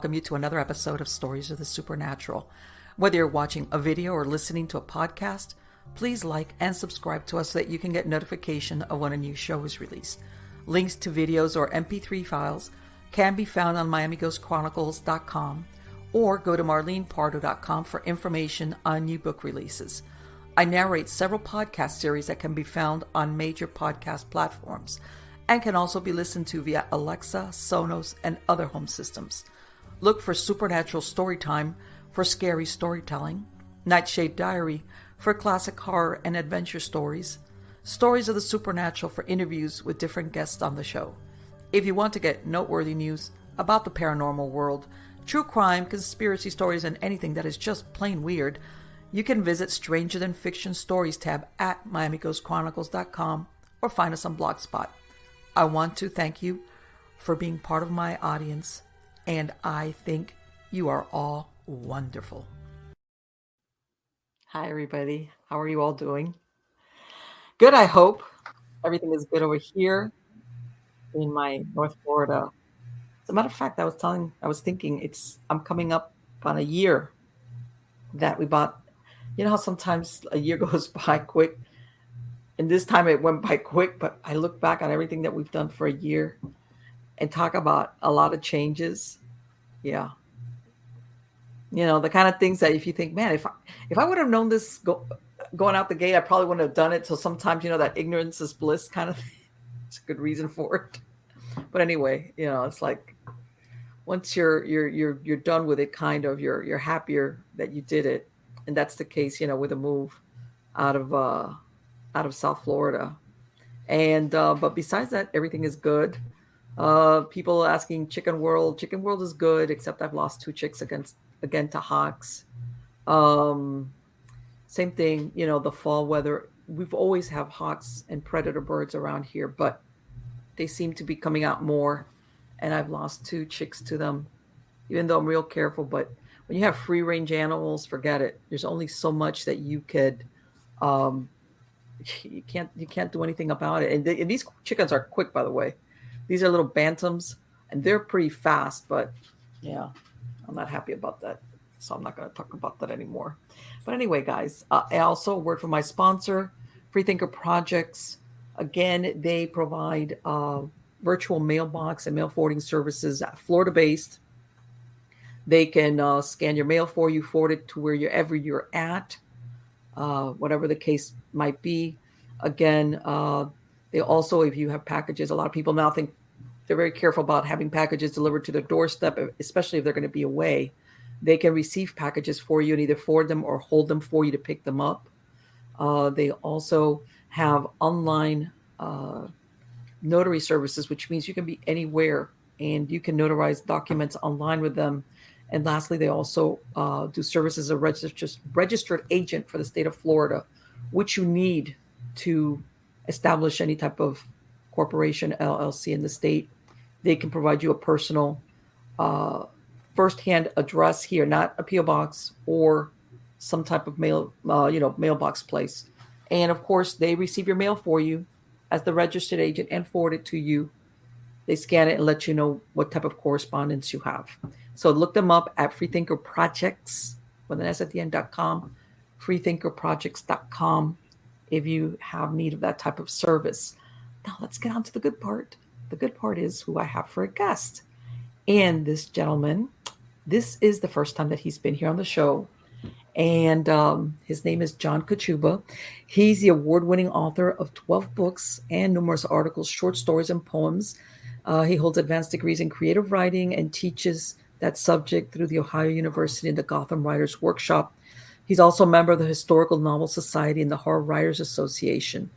welcome you to another episode of Stories of the Supernatural. Whether you're watching a video or listening to a podcast, please like and subscribe to us so that you can get notification of when a new show is released. Links to videos or MP3 files can be found on MiamiGhostChronicles.com or go to MarlenePardo.com for information on new book releases. I narrate several podcast series that can be found on major podcast platforms and can also be listened to via Alexa, Sonos, and other home systems. Look for Supernatural Storytime for scary storytelling, Nightshade Diary for classic horror and adventure stories, Stories of the Supernatural for interviews with different guests on the show. If you want to get noteworthy news about the paranormal world, true crime, conspiracy stories, and anything that is just plain weird, you can visit Stranger Than Fiction Stories tab at MiamiGhostChronicles.com or find us on Blogspot. I want to thank you for being part of my audience, and I think you are all wonderful. Hi, everybody. How are you all doing? Good, I hope. Everything is good over here in my North Florida. As a matter of fact, I was thinking I'm coming up on a year that we bought. You know how sometimes a year goes by quick, and this time it went by quick, but I look back on everything that we've done for a year and talk about a lot of changes. Yeah. You know, the kind of things that if you think, man, if I would have known this going out the gate, I probably wouldn't have done it. So sometimes, that ignorance is bliss kind of thing. It's a good reason for it. But anyway, it's like once you're done with it, kind of, you're happier that you did it. And that's the case, with a move out of South Florida. And but besides that, everything is good. People asking Chicken World is good, except I've lost 2 chicks again to hawks. Same thing, the fall weather. We've always have hawks and predator birds around here, but they seem to be coming out more, and I've lost 2 chicks to them, even though I'm real careful. But when you have free range animals, forget it. There's only so much that you could. You can't do anything about it. And these chickens are quick, by the way. These are little bantams, and they're pretty fast. But yeah, I'm not happy about that, so I'm not going to talk about that anymore. But anyway, guys, also a word from my sponsor, Freethinker Projects. Again, they provide virtual mailbox and mail forwarding services, Florida-based. They can scan your mail for you, forward it to wherever you're at, whatever the case might be. Again, they also, if you have packages, a lot of people now think they're very careful about having packages delivered to their doorstep, especially if they're going to be away. They can receive packages for you and either forward them or hold them for you to pick them up. They also have online notary services, which means you can be anywhere and you can notarize documents online with them. And lastly, they also do services as a registered agent for the state of Florida, which you need to establish any type of corporation, LLC in the state. They can provide you a personal firsthand address here, not a PO box or some type of mailbox place. And of course, they receive your mail for you as the registered agent and forward it to you. They scan it and let you know what type of correspondence you have. So look them up at Freethinker Projects with an S at the end.com, freethinkerprojects.com if you have need of that type of service. Now let's get on to the good part. The good part is who I have for a guest. And this gentleman, this is the first time that he's been here on the show. And his name is John Kachuba. He's the award-winning author of 12 books and numerous articles, short stories, and poems. He holds advanced degrees in creative writing and teaches that subject through the Ohio University and the Gotham Writers Workshop. He's also a member of the Historical Novel Society and the Horror Writers Association.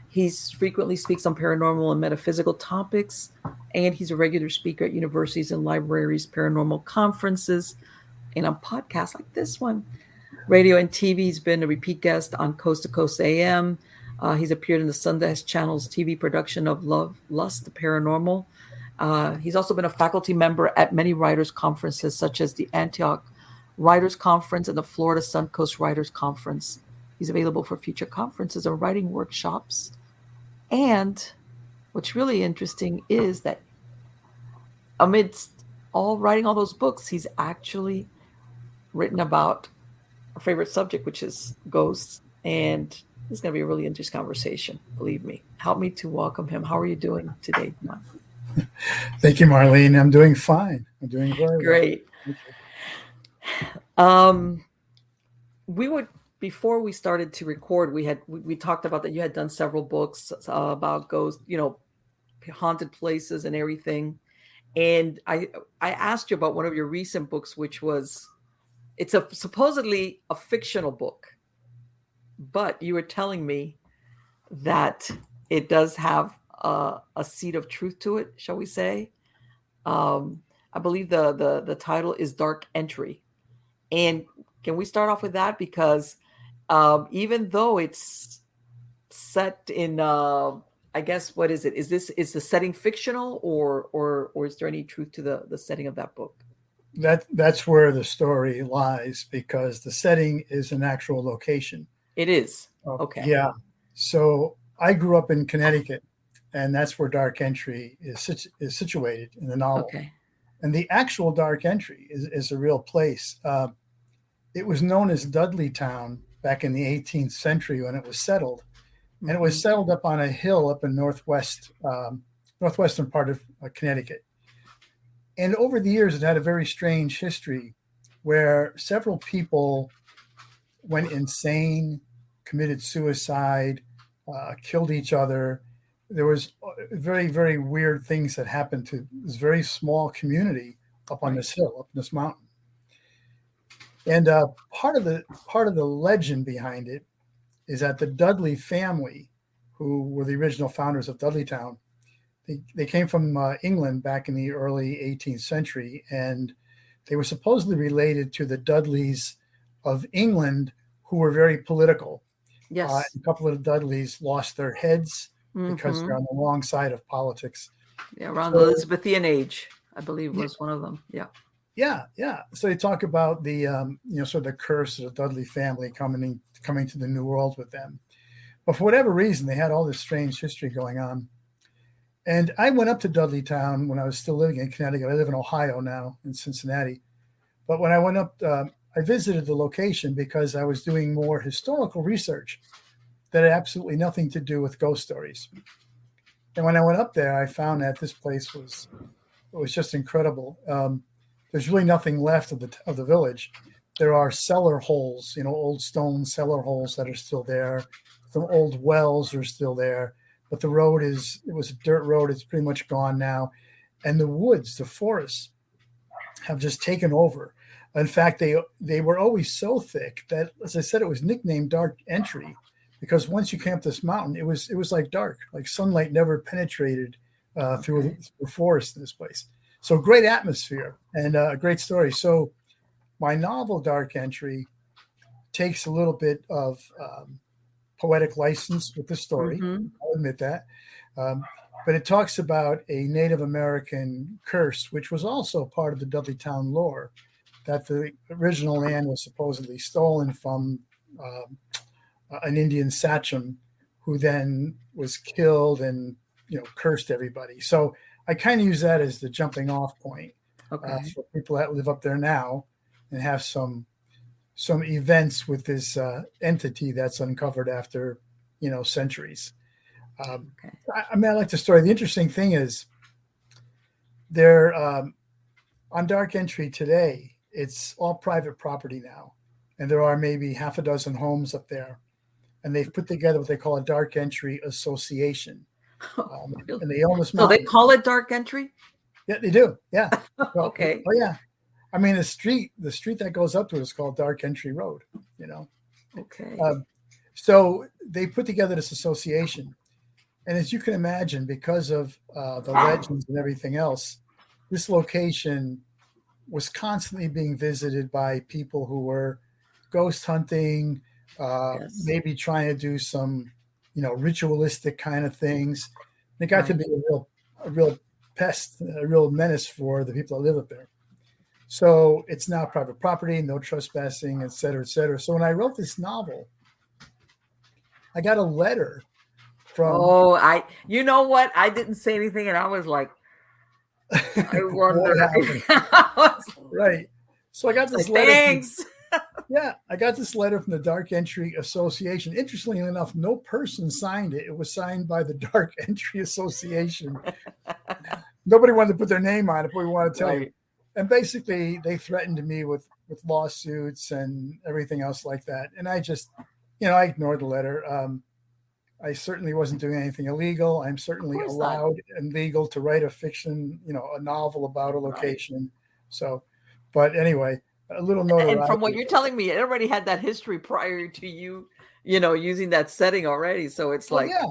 He frequently speaks on paranormal and metaphysical topics, and he's a regular speaker at universities and libraries, paranormal conferences, and on podcasts like this one. Radio and TV, he's been a repeat guest on Coast to Coast AM. He's appeared in the Sundance Channel's TV production of Love, Lust, the Paranormal. He's also been a faculty member at many writers' conferences, such as the Antioch Writers Conference and the Florida Suncoast Writers Conference. He's available for future conferences and writing workshops. And what's really interesting is that amidst writing all those books, he's actually written about our favorite subject, which is ghosts. And this is going to be a really interesting conversation. Believe me. Help me to welcome him. How are you doing today, John? Thank you, Marlene. I'm doing fine. I'm doing very Great. well. We would, before we started to record, we talked about that you had done several books about ghosts, haunted places and everything. And I asked you about one of your recent books, which was, it's supposedly a fictional book, but you were telling me that it does have a seed of truth to it, shall we say? I believe the title is Dark Entry. And can we start off with that? Because even though it's set in, I guess, what is it? Is the setting fictional, or is there any truth to the setting of that book? That's where the story lies, because the setting is an actual location. It is. Okay. Yeah. So I grew up in Connecticut, and that's where Dark Entry is situated in the novel. Okay. And the actual Dark Entry is a real place. It was known as Dudleytown back in the 18th century when it was settled. And it was settled up on a hill up in northwestern part of Connecticut. And over the years, it had a very strange history where several people went insane, committed suicide, killed each other. There was very, very weird things that happened to this very small community up on this hill, up this mountain. And part of the legend behind it is that the Dudley family, who were the original founders of Dudleytown, they came from England back in the early 18th century, and they were supposedly related to the Dudleys of England, who were very political. Yes. A couple of the Dudleys lost their heads because they're on the wrong side of politics. Yeah, around the Elizabethan age, I believe, was one of them. Yeah. Yeah. So they talk about the sort of the curse of the Dudley family coming to the New World with them. But for whatever reason, they had all this strange history going on. And I went up to Dudleytown when I was still living in Connecticut. I live in Ohio now, in Cincinnati. But when I went up, I visited the location because I was doing more historical research that had absolutely nothing to do with ghost stories. And when I went up there, I found that this place was just incredible. There's really nothing left of the village. There are cellar holes, old stone cellar holes that are still there. Some old wells are still there, but it was a dirt road. It's pretty much gone now. And the woods, the forests, have just taken over. In fact, they were always so thick that, as I said, it was nicknamed Dark Entry, because once you came up this mountain, it was like dark, like sunlight never penetrated through the forest in this place. So great atmosphere and a great story. So my novel Dark Entry takes a little bit of poetic license with the story. I'll admit that. But it talks about a Native American curse, which was also part of the Dudleytown lore, that the original land was supposedly stolen from an Indian sachem who then was killed and cursed everybody. So I kind of use that as the jumping off point for people that live up there now and have some events with this entity that's uncovered after centuries. I like the story. The interesting thing is they're on Dark Entry today. It's all private property now, and there are maybe half a dozen homes up there, and they've put together what they call a Dark Entry Association. And they own this mountain. So they call it Dark Entry? Yeah, they do. Yeah. Okay. Oh yeah. I mean, the street that goes up to it is called Dark Entry Road. Okay. So they put together this association, and as you can imagine, because of the legends and everything else, this location was constantly being visited by people who were ghost hunting, maybe trying to do some, ritualistic kind of things. It got to be a real pest, a real menace for the people that live up there. So it's now private property, no trespassing, et cetera, et cetera. So when I wrote this novel, I got a letter from. You know what? I didn't say anything, and I was like, I What wonder. happened? Right. So I got this Like, letter. thanks. I got this letter from the Dark Entry Association. Interestingly enough, no person signed it. It was signed by the Dark Entry Association. Nobody wanted to put their name on it, but we want to tell you. And basically, they threatened me with lawsuits and everything else like that. And I just, I ignored the letter. I certainly wasn't doing anything illegal. I'm certainly allowed and legal to write a fiction, a novel about a location. Right. So, but anyway, a little notoriety. And from what you're telling me, it already had that history prior to you, using that setting already. So it's like, yeah,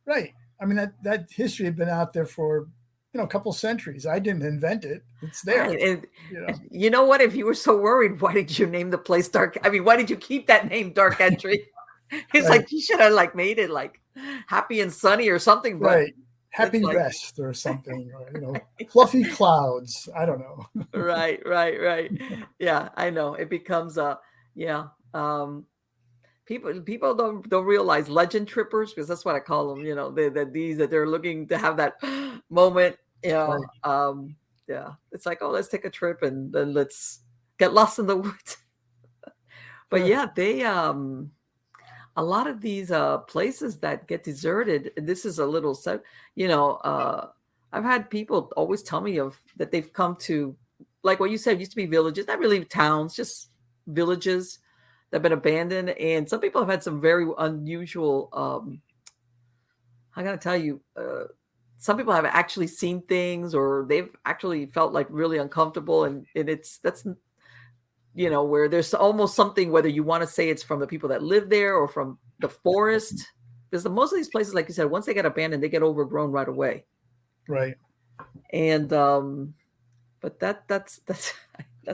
right. I mean, that history had been out there for, a couple centuries. I didn't invent it. It's there. Right. And you know what? If you were so worried, why did you name the place Dark? I mean, why did you keep that name Dark Entry? It's right. Like you should have made it happy and sunny or something. But right. Happy rest or something, or, fluffy clouds. I don't know. Right. Yeah, I know. It becomes people don't realize legend trippers, because that's what I call them. That they're looking to have that moment. Right. It's like, oh, let's take a trip and then let's get lost in the woods. But they a lot of these places that get deserted, this is a little I've had people always tell me that they've come to, like what you said, used to be villages, not really towns, just villages that have been abandoned. And some people have had some very unusual, I gotta tell you, some people have actually seen things, or they've actually felt really uncomfortable. And that's where there's almost something, whether you want to say it's from the people that live there or from the forest, because most of these places, like you said, once they get abandoned, they get overgrown right away. Right. And but that's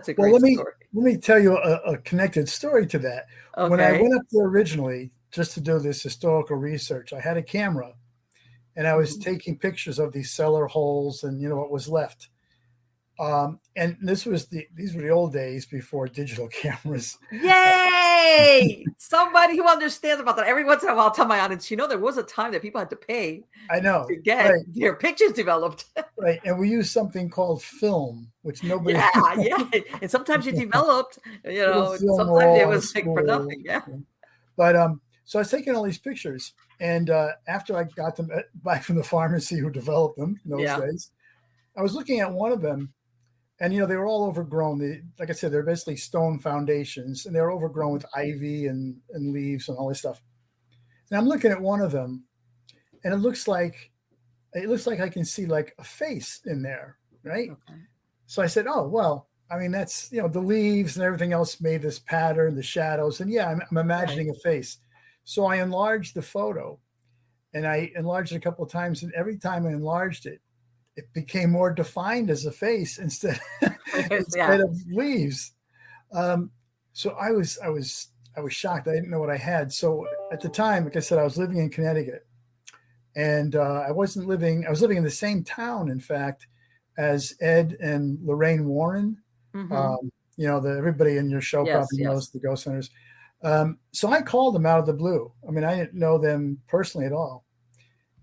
a great story. Let me tell you a connected story to that. Okay. When I went up there originally just to do this historical research, I had a camera and I was taking pictures of these cellar holes and what was left. And these were the old days before digital cameras. Yay! Somebody who understands about that. Every once in a while, I'll tell my audience, there was a time that people had to pay. I know, to get their pictures developed. Right, and we used something called film, which nobody. Yeah, and sometimes you developed. Sometimes it was for nothing. Yeah. But so I was taking all these pictures, and after I got them back from the pharmacy who developed them in those days, I was looking at one of them. And, they were all overgrown. Like I said, they're basically stone foundations, and they're overgrown with ivy and leaves and all this stuff. And I'm looking at one of them, and it looks like I can see a face in there, right? Okay. So I said, oh, well, I mean, that's, the leaves and everything else made this pattern, the shadows. And I'm imagining a face. So I enlarged the photo, and I enlarged it a couple of times. And every time I enlarged it, it became more defined as a face instead of leaves. So I was shocked. I didn't know what I had. So at the time, like I said, I was living in Connecticut, and I was living in the same town, in fact, as Ed and Lorraine Warren. Mm-hmm. Everybody in your show probably knows the ghost hunters. So I called them out of the blue. I mean, I didn't know them personally at all.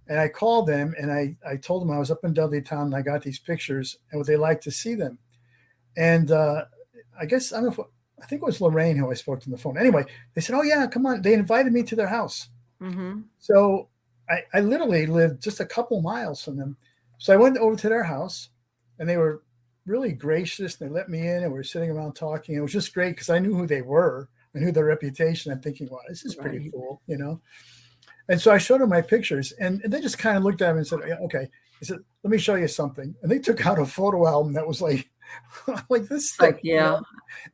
And I called them and I told them I was up in Dudleytown and I got these pictures and would they like to see them? And I think it was Lorraine who I spoke to on the phone. Anyway, they said, oh yeah, come on. They invited me to their house. Mm-hmm. So I literally lived just a couple miles from them. So I went over to their house and they were really gracious. They let me in and we were sitting around talking. It was just great because I knew who they were. I knew their reputation. I'm thinking, wow, this is pretty cool, And so I showed them my pictures, and they just kind of looked at me and said, yeah, okay. I said, let me show you something. And they took out a photo album that was like this thick. And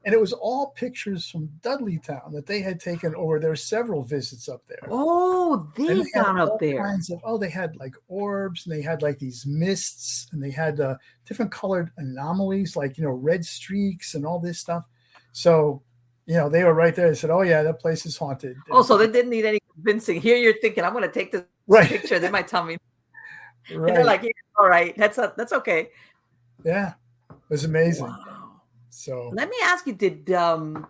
it was all pictures from Dudleytown that they had taken over. There were several visits up there. Oh, they've gone up there. They had orbs, and they had these mists, and they had different colored anomalies, red streaks and all this stuff. So, they were right there. They said, oh, yeah, that place is haunted. Oh, so they didn't need any convincing. Here you're thinking, I'm going to take this picture. They might tell me. Right. And they're like, yeah, all right, that's okay. Yeah, it was amazing. Wow. So let me ask you,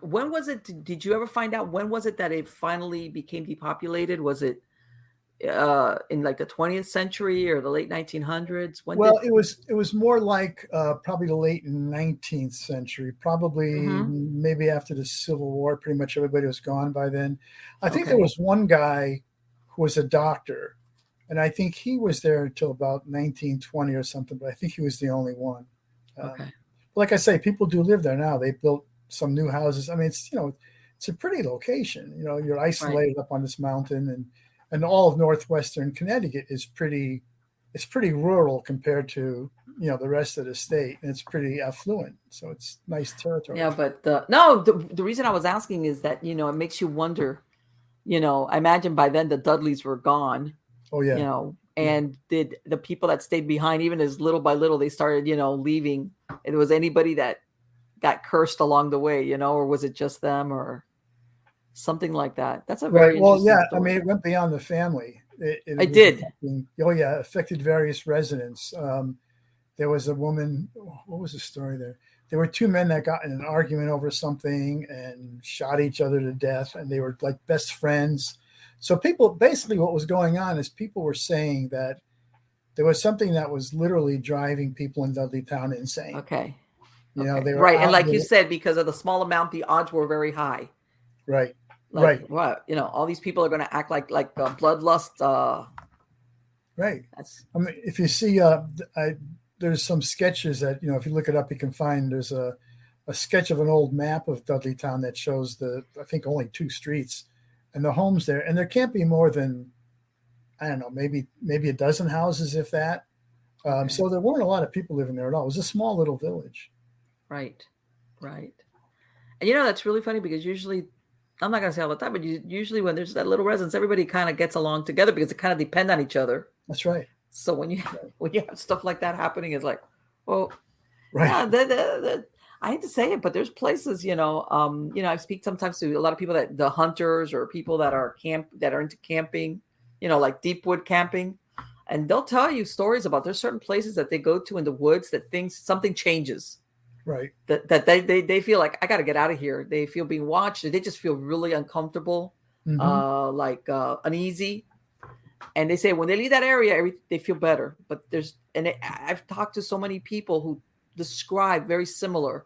when was it? Did you ever find out when was it that it finally became depopulated? Was it in like the 20th century or the late 1900s? When Well, did? it was more like probably the late 19th century, probably Hmm. maybe after the Civil War. Pretty much everybody was gone by then. I think there Okay. was one guy who was a doctor, and I think he was there until about 1920 or something. But I think he was the only one. Um, Okay. like I say, people do live there now. They built some new houses. I mean, it's it's a pretty location. You're Right. isolated up on this mountain, and all of northwestern Connecticut is pretty. It's pretty rural compared to the rest of the state, and it's pretty affluent. So it's nice territory. Yeah, but no, the reason I was asking is that it makes you wonder. I imagine by then the Dudleys were gone. Oh yeah, yeah, And did the people that stayed behind, even as little by little, they started, leaving? And was anybody that got cursed along the way, or was it just them or something like that? That's a right. very Well, interesting yeah. I mean, story. it went beyond the family. It I was did. affecting. Oh yeah, affected various residents. There was a woman. What was the story there? There were two men that got in an argument over something and shot each other to death, and they were like best friends. So people, basically, what was going on is people were saying that there was something that was literally driving people in Dudleytown insane. Okay. They Okay. were Right. And out. like you said, because of the small amount, the odds were very high. Right, Like right, what? All these people are going to act like bloodlust. right. That's I mean, if you see, there's some sketches that if you look it up, you can find. There's a sketch of an old map of Dudleytown that shows I think only two streets, and the homes there, and there can't be more than I don't know, maybe a dozen houses if that. okay. So there weren't a lot of people living there at all. It was a small little village. Right. Right. And that's really funny because usually, I'm not going to say all the time, but usually when there's that little residence, everybody kind of gets along together because they kind of depend on each other. That's right. So when you Right. when you have stuff like that happening, it's like, well, Right. yeah, I hate to say it, but there's places, I speak sometimes to a lot of people that the hunters or people that are into camping, like deep wood camping, and they'll tell you stories about there's certain places that they go to in the woods that something changes. Right. That they feel like I got to get out of here. They feel being watched. They just feel really uncomfortable, Mm-hmm. uneasy. And they say when they leave that area, they feel better. But I've talked to so many people who describe very similar,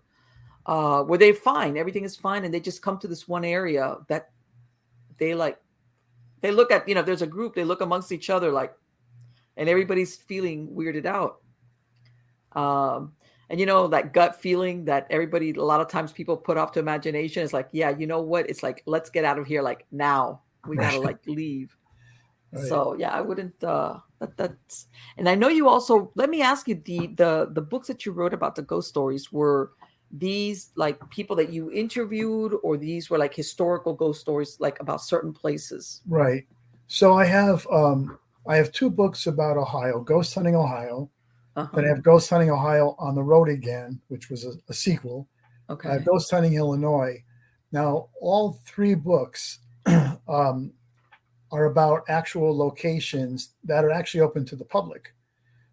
where they're fine, everything is fine, and they just come to this one area that they like. They look at, there's a group, they look amongst each other like, and everybody's feeling weirded out. And that gut feeling that everybody, a lot of times people put off to imagination is like, yeah, you know what? It's like, let's get out of here. Like now we got to Right. like leave. Right. So yeah, I wouldn't, that's, and I know you also, let me ask you the books that you wrote about the ghost stories, were these like people that you interviewed, or these were like historical ghost stories, like about certain places? Right. So I have two books about Ohio: Ghost Hunting Ohio. Then Uh-huh. I have Ghost Hunting Ohio on the Road Again, which was a sequel. I have Okay. Ghost Hunting Illinois. Now, all three books um, are about actual locations that are actually open to the public.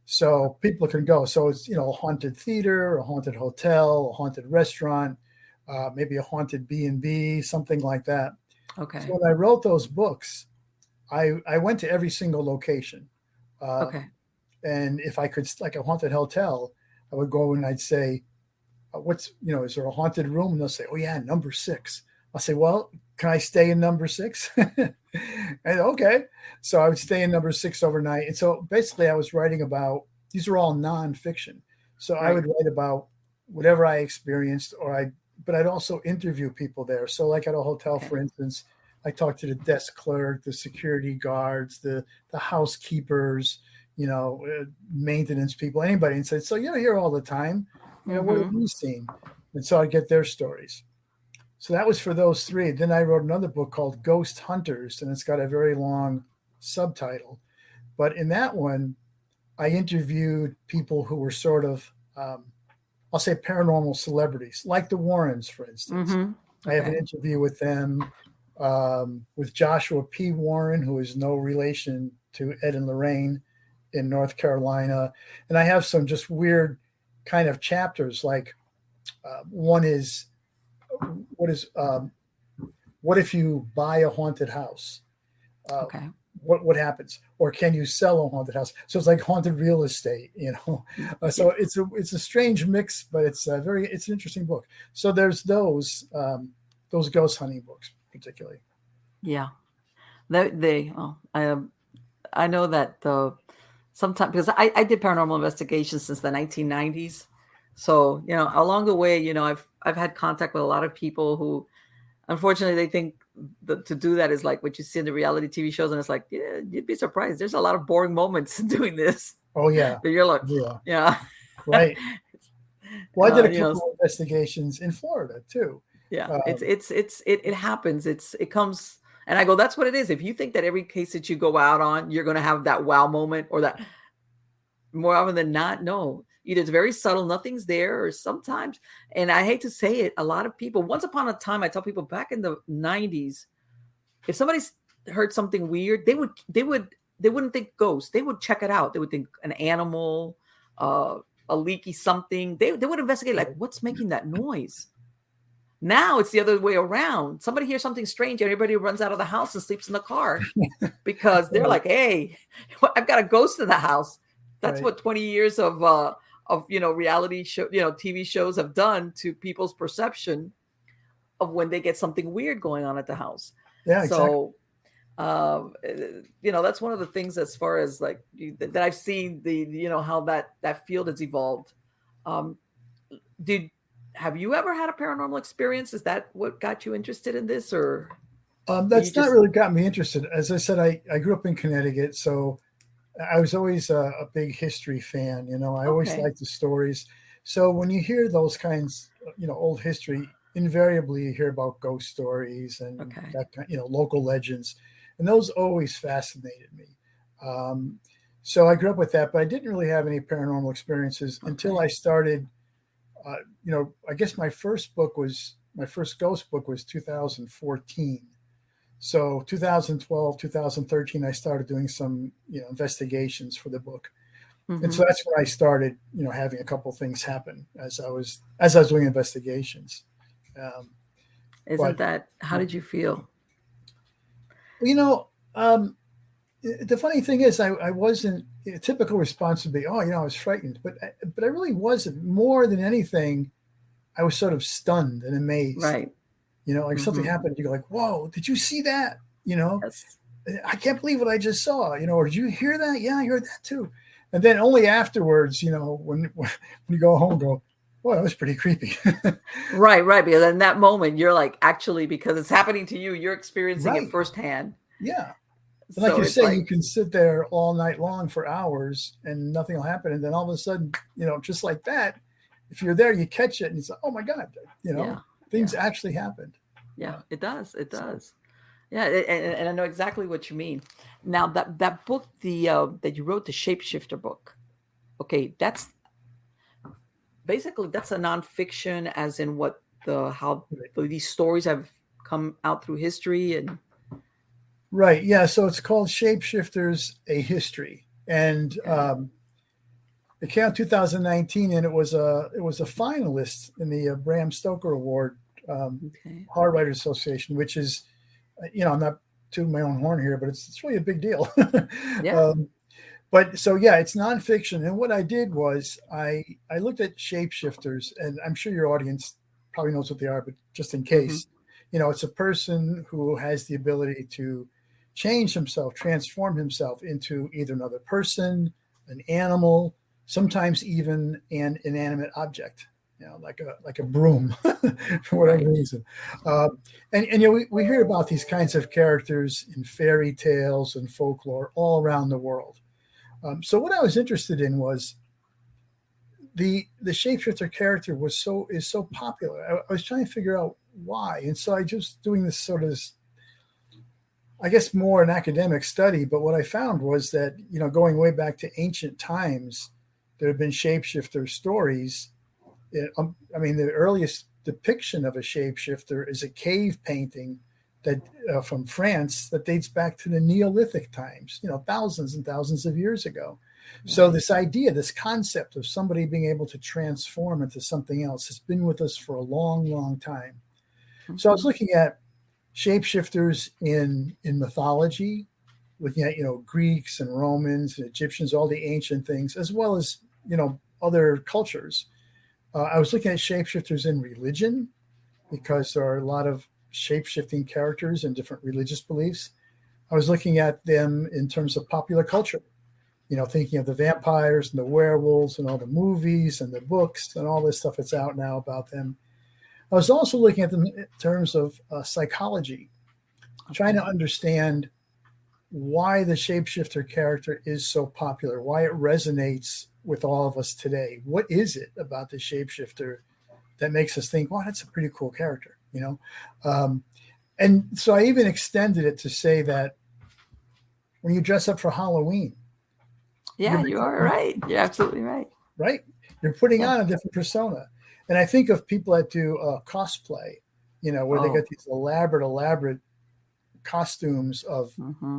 So people can go. So it's, a haunted theater, a haunted hotel, a haunted restaurant, maybe a haunted B&B, something like that. So Okay. when I wrote those books, I went to every single location. Okay. And if I could, like a haunted hotel, I would go and I'd say, is there a haunted room? And they'll say, oh yeah, number 6. I'll say, well, can I stay in number 6? And okay. So I would stay in number 6 overnight. And so basically I was writing about, these are all nonfiction. So I Right. would write about whatever I experienced, but I'd also interview people there. So like at a hotel, Okay. for instance, I talked to the desk clerk, the security guards, the housekeepers, maintenance people, anybody, and said, so you're here all the time. What have Mm-hmm. you seen? And so I get their stories. So that was for those three. Then I wrote another book called Ghost Hunters, and it's got a very long subtitle. But in that one, I interviewed people who were sort of, I'll say, paranormal celebrities, like the Warrens, for instance. Mm-hmm. I have an Okay. interview with them, with Joshua P. Warren, who is no relation to Ed and Lorraine in North Carolina. And I have some just weird kind of chapters. Like one is what if you buy a haunted house? Uh, Okay. what happens, or can you sell a haunted house? So it's like haunted real estate, so it's a strange mix, but it's an interesting book. So there's those ghost hunting books particularly. Yeah, I know that sometimes, because I did paranormal investigations since the 1990s. So, along the way, I've had contact with a lot of people who, unfortunately, they think that to do that is like what you see in the reality TV shows. And it's like, yeah, you'd be surprised. There's a lot of boring moments in doing this. Oh, yeah. But you're like, yeah. Right. Well, I did a couple of investigations in Florida too. Yeah. It happens. It comes. And I go, that's what it is. If you think that every case that you go out on, you're going to have that wow moment, or that, more often than not, no. Either it's very subtle, nothing's there, or sometimes, and I hate to say it, a lot of people, once upon a time, I tell people back in the 90s, if somebody heard something weird, they wouldn't think ghost. They would check it out. They would think an animal, a leaky something. They would investigate, like, what's making that noise? Now it's the other way around. Somebody hears something strange, everybody runs out of the house and sleeps in the car because they're like, hey, I've got a ghost in the house. That's what 20 years of reality show, TV shows have done to people's perception of when they get something weird going on at the house. Yeah, exactly. So, that's one of the things, as far as like that I've seen how that field has evolved. Have you ever had a paranormal experience? Is that what got you interested in this, or? That's not really got me interested. As I said, I grew up in Connecticut, so I was always a big history fan. I always liked the stories. So when you hear those kinds, old history, invariably you hear about ghost stories and that kind, local legends, and those always fascinated me. So I grew up with that, but I didn't really have any paranormal experiences until I started. I guess my first ghost book was 2014. So 2012, 2013, I started doing some, investigations for the book. Mm-hmm. And so that's when I started, having a couple of things happen as I was doing investigations. How did you feel? The funny thing is I wasn't, a typical response would be, I was frightened, but I really wasn't. More than anything, I was sort of stunned and amazed. Right. Something happened, you go like, whoa, did you see that? Yes. I can't believe what I just saw, or did you hear that? Yeah, I heard that too. And then only afterwards, when you go home, go, well, that was pretty creepy. Right. Because in that moment, you're like, actually, because it's happening to you, you're experiencing it firsthand. Yeah. And like you say, you can sit there all night long for hours and nothing will happen. And then all of a sudden, just like that, if you're there, you catch it and it's like, oh my God, things actually happened. Yeah, it does. It does. Yeah. And I know exactly what you mean. Now that book, that you wrote, the Shapeshifter Book. Okay. That's a nonfiction, as in how these stories have come out through history and. Right. Yeah. So it's called Shapeshifters, A History. And it came out 2019, and it was a finalist in the Bram Stoker Award, Horror Writers Association, which is, I'm not tooting my own horn here, but it's really a big deal. Yeah. But so, yeah, it's nonfiction. And what I did was I looked at shapeshifters, and I'm sure your audience probably knows what they are, but just in case, it's a person who has the ability to change himself, transform himself into either another person, an animal, sometimes even an inanimate object, like a broom for whatever reason. And we hear about these kinds of characters in fairy tales and folklore all around the world. So what I was interested in was the shapeshifter character is so popular. I was trying to figure out why. And so I just doing this sort of, I guess, more an academic study, but what I found was that, going way back to ancient times, there have been shapeshifter stories. The earliest depiction of a shapeshifter is a cave painting that from France that dates back to the Neolithic times, thousands and thousands of years ago. So this idea, this concept of somebody being able to transform into something else has been with us for a long, long time. So I was looking at shapeshifters in mythology, looking at, Greeks and Romans and Egyptians, all the ancient things, as well as, other cultures. I was looking at shapeshifters in religion because there are a lot of shape-shifting characters and different religious beliefs. I was looking at them in terms of popular culture, thinking of the vampires and the werewolves and all the movies and the books and all this stuff that's out now about them. I was also looking at them in terms of psychology, trying to understand why the shapeshifter character is so popular, why it resonates with all of us today. What is it about the shapeshifter that makes us think, wow, that's a pretty cool character, And so I even extended it to say that when you dress up for Halloween. Yeah, you are right. You're absolutely right. Right? You're putting on a different persona. And I think of people that do cosplay, where they get these elaborate costumes of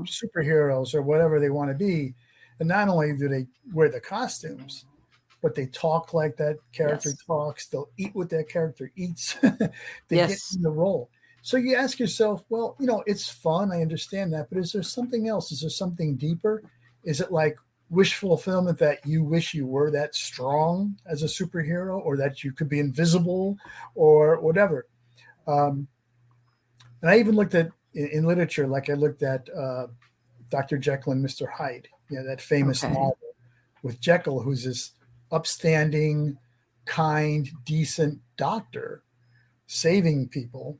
superheroes or whatever they want to be. And not only do they wear the costumes, but they talk like that character talks. They'll eat what that character eats. They get in the role. So you ask yourself, well, it's fun. I understand that. But is there something else? Is there something deeper? Is it like wish fulfillment that you wish you were that strong as a superhero, or that you could be invisible or whatever? And I even looked at in literature, like I looked at Dr. Jekyll and Mr. Hyde, that famous novel with Jekyll, who's this upstanding, kind, decent doctor saving people,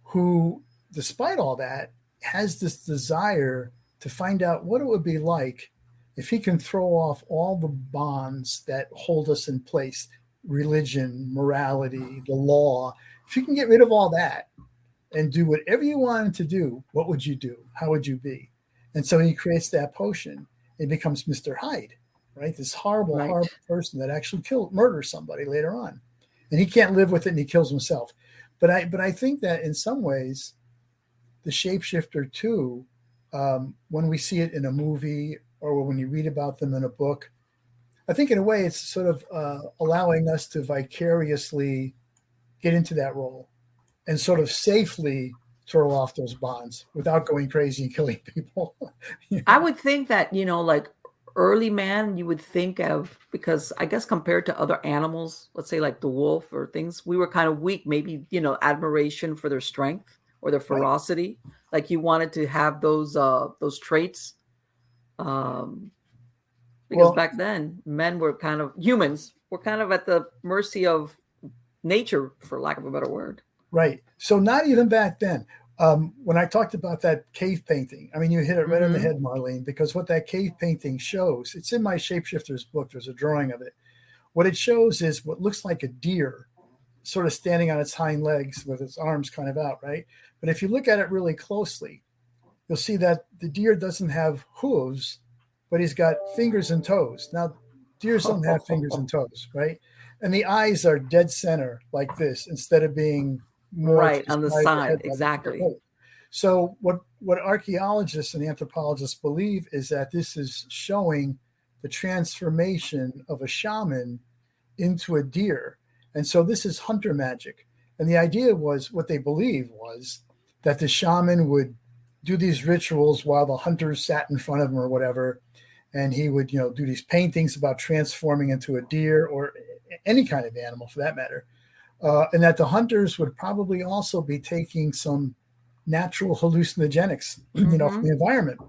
who, despite all that, has this desire to find out what it would be like if he can throw off all the bonds that hold us in place, religion, morality, the law. If you can get rid of all that and do whatever you wanted to do, what would you do? How would you be? And so he creates that potion. It becomes Mr. Hyde, right? This horrible person that actually murders somebody later on. And he can't live with it and he kills himself. But I think that in some ways, the shapeshifter too, when we see it in a movie or when you read about them in a book, I think in a way it's sort of allowing us to vicariously get into that role and sort of safely throw off those bonds without going crazy and killing people. I would think that, like early man, you would think of, because I guess compared to other animals, let's say like the wolf or things, we were kind of weak, maybe, admiration for their strength or their ferocity. Right. Like you wanted to have those traits. Because back then men were humans were kind of at the mercy of nature, for lack of a better word. Right. So not even back then. When I talked about that cave painting, I mean, you hit it right on the head, Marlene, because what that cave painting shows, it's in my Shapeshifters book. There's a drawing of it. What it shows is what looks like a deer sort of standing on its hind legs with its arms kind of out, right? But if you look at it really closely, you'll see that the deer doesn't have hooves, but he's got fingers and toes. Now, deers don't have fingers and toes, right? And the eyes are dead center like this instead of being more right on the side. Exactly. So what archaeologists and anthropologists believe is that this is showing the transformation of a shaman into a deer. And so this is hunter magic. And the idea was, what they believed was that the shaman would do these rituals while the hunters sat in front of him or whatever. And he would, do these paintings about transforming into a deer or any kind of animal for that matter. And that the hunters would probably also be taking some natural hallucinogenics, from the environment.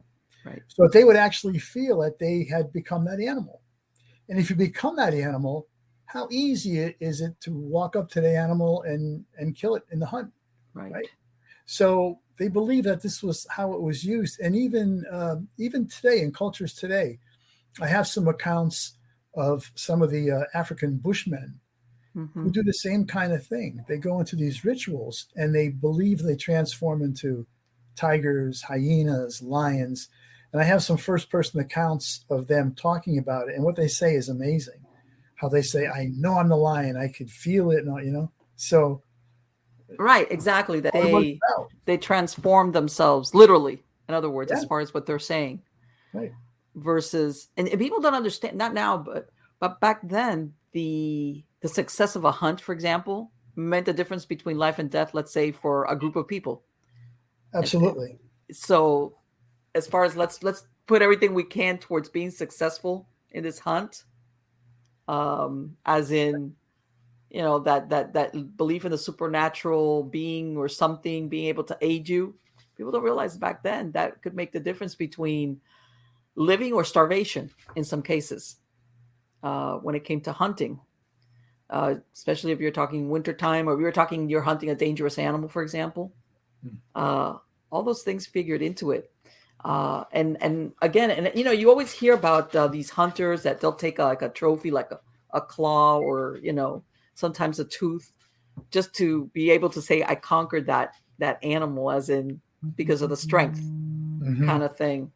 Right. So that they would actually feel that they had become that animal. And if you become that animal, how easy is it to walk up to the animal and kill it in the hunt? Right. So they believe that this was how it was used. And even today, in cultures today, I have some accounts of some of the African Bushmen who do the same kind of thing. They go into these rituals and they believe they transform into tigers, hyenas, lions. And I have some first-person accounts of them talking about it. And what they say is amazing. How they say, I know I'm the lion. I could feel it, So right, exactly. That they transform themselves, literally, in other words, as far as what they're saying. Right. Versus, and people don't understand, not now, but back then, the success of a hunt, for example, meant the difference between life and death, let's say, for a group of people. Absolutely. So as far as let's put everything we can towards being successful in this hunt, as in, that belief in the supernatural being or something being able to aid you. People don't realize back then that could make the difference between living or starvation in some cases, when it came to hunting, especially if you're talking wintertime, or if you're hunting a dangerous animal, for example. All those things figured into it. And again, you always hear about these hunters that they'll take like a trophy, like a claw, or sometimes a tooth, just to be able to say, I conquered that animal, as in because of the strength, kind of thing.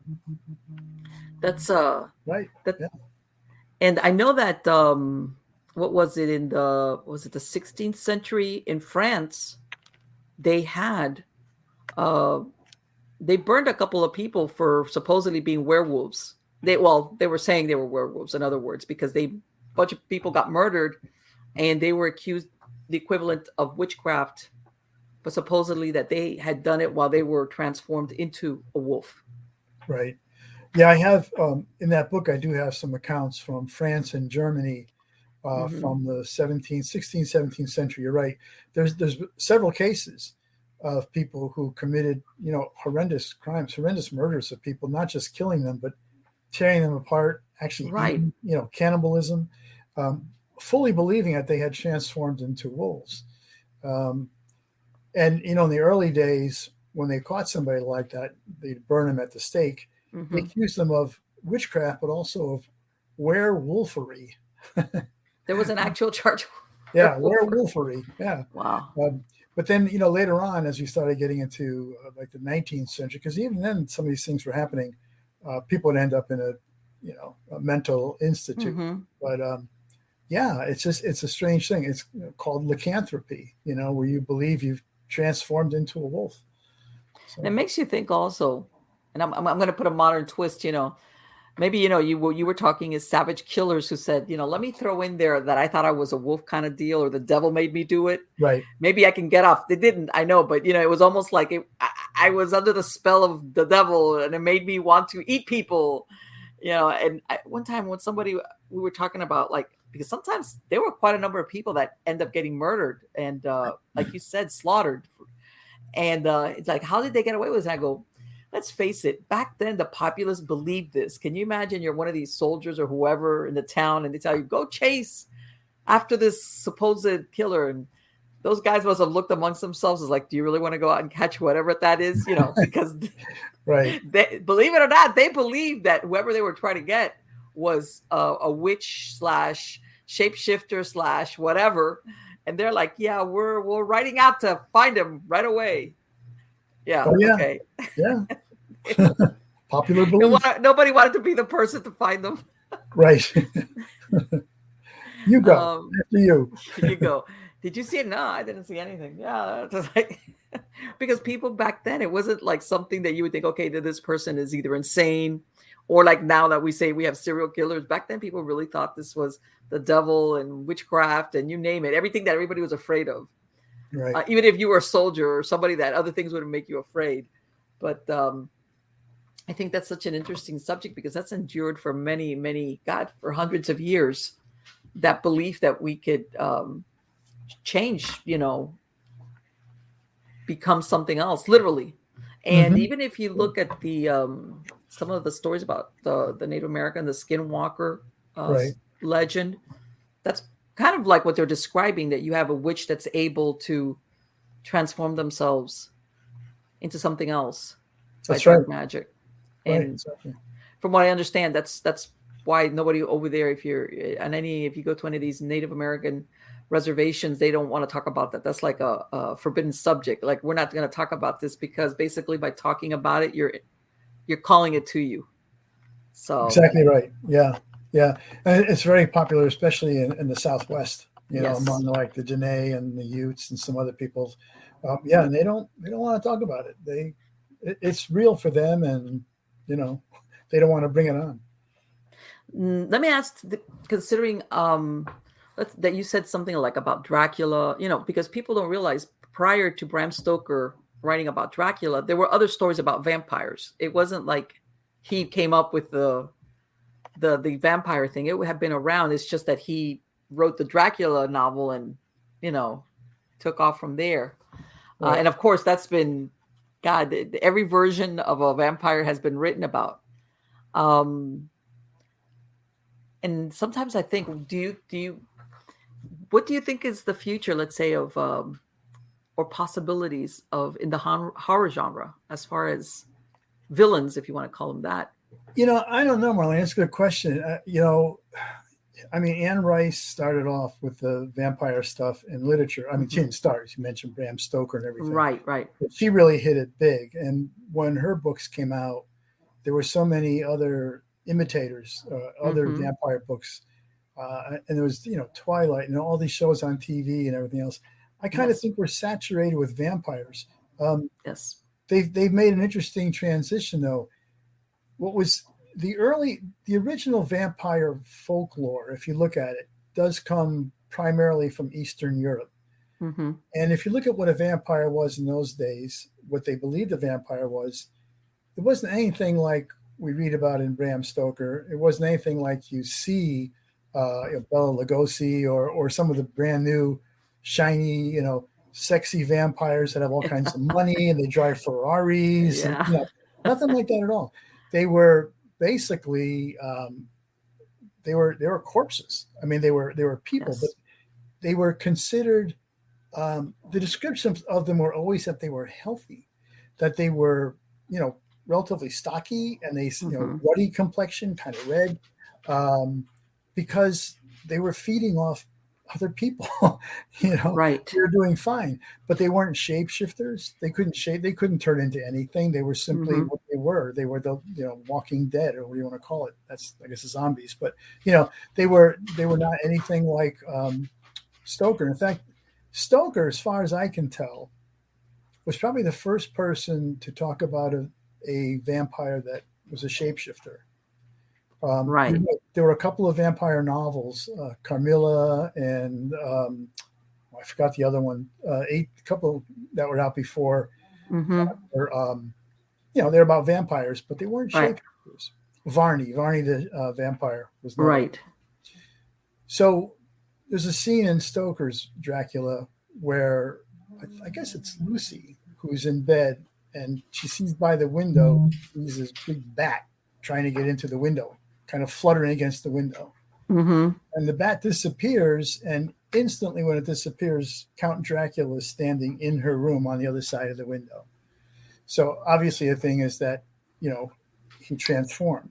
That's right. Yeah. And I know that what was it the 16th century in France? They had they burned a couple of people for supposedly being werewolves. They were saying they were werewolves, in other words, because a bunch of people got murdered and they were accused the equivalent of witchcraft, but supposedly that they had done it while they were transformed into a wolf. Right. Yeah, I have in that book, I do have some accounts from France and Germany from the 16th, 17th century. You're right. There's several cases of people who committed, horrendous crimes, horrendous murders of people, not just killing them, but tearing them apart, actually eating, cannibalism, fully believing that they had transformed into wolves. And, in the early days, when they caught somebody like that, they'd burn them at the stake. They accused them of witchcraft, but also of werewolfery. There was an actual charge. Yeah, werewolfery. Yeah. Wow. But then, later on, as you started getting into like the 19th century, because even then some of these things were happening, people would end up in a mental institute. But it's a strange thing. It's called lycanthropy, where you believe you've transformed into a wolf. So. It makes you think also, and I'm going to put a modern twist, maybe, you were talking as savage killers who said, let me throw in there that I thought I was a wolf kind of deal, or the devil made me do it. Right. Maybe I can get off. They didn't, I know, but it was almost like I was under the spell of the devil, and it made me want to eat people, and one time when we were talking about, like, because sometimes there were quite a number of people that end up getting murdered and, like you said, slaughtered. And it's like, how did they get away with it? I go, let's face it, back then the populace believed this. Can you imagine you're one of these soldiers or whoever in the town, and they tell you, go chase after this supposed killer, and those guys must have looked amongst themselves as like, do you really want to go out and catch whatever that is? Because right. They, believe it or not, they believed that whoever they were trying to get was a witch / shapeshifter / whatever. And they're like, yeah, we're riding out to find him right away. Yeah. Oh, yeah. Okay. Yeah. Popular belief. Nobody wanted to be the person to find them. Right. You go. After you. You go. Did you see it? No, I didn't see anything. Yeah. Like, because people back then, it wasn't like something that you would think, okay, that this person is either insane, or like now that we say we have serial killers. Back then, people really thought this was the devil and witchcraft and you name it, everything that everybody was afraid of. Right. Even if you were a soldier or somebody, that other things wouldn't make you afraid. But I think that's such an interesting subject, because that's endured for many, for hundreds of years, that belief that we could change, become something else, literally. And even if you look at the some of the stories about the Native American, the skinwalker legend, that's kind of like what they're describing, that you have a witch that's able to transform themselves into something else. That's by right. dark magic. And exactly. From what I understand, that's why nobody over there, if you go to any of these Native American reservations, they don't want to talk about that. That's like a forbidden subject. Like, we're not going to talk about this, because basically by talking about it, you're calling it to you. So exactly right. Yeah. Yeah. And it's very popular, especially in the Southwest, among like the Dene and the Utes and some other peoples. And they don't want to talk about it. It's real for them, and, they don't want to bring it on. Let me ask, considering that you said something like about Dracula, because people don't realize, prior to Bram Stoker writing about Dracula, there were other stories about vampires. It wasn't like he came up with the vampire thing. It would have been around. It's just that he wrote the Dracula novel and, took off from there. Right. And of course, that's been, God, every version of a vampire has been written about. And sometimes I think, what do you think is the future, let's say, of, or possibilities of in the horror genre, as far as villains, if you want to call them that? I don't know, Marlene. It's a good question. Anne Rice started off with the vampire stuff in literature. I mean, she didn't start. She mentioned Bram Stoker and everything. Right. But she really hit it big. And when her books came out, there were so many other imitators, other vampire books. And there was, Twilight and all these shows on TV and everything else. I kind of think we're saturated with vampires. Yes. They've made an interesting transition, though. What was the original vampire folklore, if you look at it, does come primarily from Eastern Europe. Mm-hmm. And if you look at what a vampire was in those days, what they believed a vampire was, it wasn't anything like we read about in Bram Stoker. It wasn't anything like you see Bela Lugosi or some of the brand new, shiny, sexy vampires that have all kinds of money and they drive Ferraris. Yeah. And, nothing like that at all. They were basically they were corpses. I mean, they were people, Yes. but they were considered. The descriptions of them were always that they were healthy, that they were relatively stocky and they ruddy complexion, kind of red, because they were feeding off other people. Right. They were doing fine, but they weren't shapeshifters. They couldn't turn into anything. They were simply what they were. They were the Walking Dead, or what do you want to call it? That's, I guess, the zombies. But they were not anything like Stoker. In fact, Stoker, as far as I can tell, was probably the first person to talk about a vampire that was a shapeshifter. Right. There were a couple of vampire novels, Carmilla and I forgot the other one. A couple that were out before. They're about vampires, but they weren't shapeshifters. Varney the vampire was not. Right. So there's a scene in Stoker's Dracula where I guess it's Lucy who's in bed and she sees by the window sees this big bat trying to get into the window, kind of fluttering against the window. And the bat disappears, and instantly when it disappears, Count Dracula is standing in her room on the other side of the window. So obviously the thing is that, he transformed.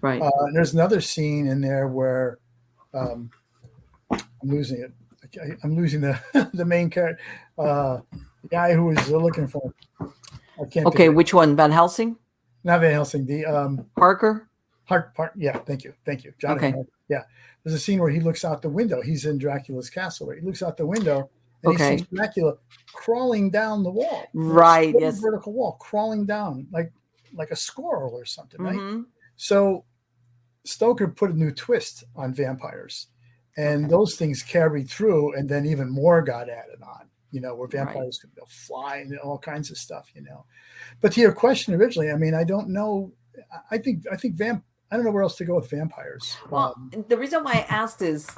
Right. And there's another scene in there where I'm losing it. I'm losing the main character, the guy who was looking for him. I can't. Okay, which one? Van Helsing? Not Van Helsing. The Parker? Yeah, thank you. Jonathan. Okay. Parker. Yeah. There's a scene where he looks out the window. He's in Dracula's castle, right? He looks out the window and he sees Dracula crawling down the wall. Right, yes. Vertical wall, crawling down like a squirrel or something, right? So Stoker put a new twist on vampires. And those things carried through, and then even more got added on, where vampires could fly and all kinds of stuff, But to your question originally, I mean, I don't know. I think I don't know where else to go with vampires. Well, the reason why I asked is,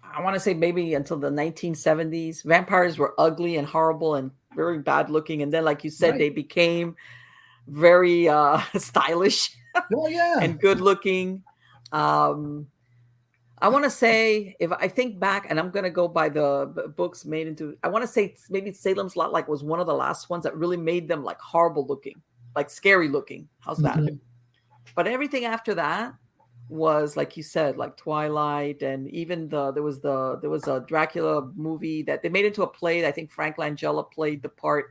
I want to say maybe until the 1970s, vampires were ugly and horrible and very bad looking. And then, like you said, they became very stylish and good looking. I want to say, if I think back, and I'm going to go by the books made into, I want to say maybe Salem's Lot was one of the last ones that really made them like horrible looking, like scary looking. How's that? But everything after that was, like you said, like Twilight, and even there was a Dracula movie that they made into a play. I think Frank Langella played the part.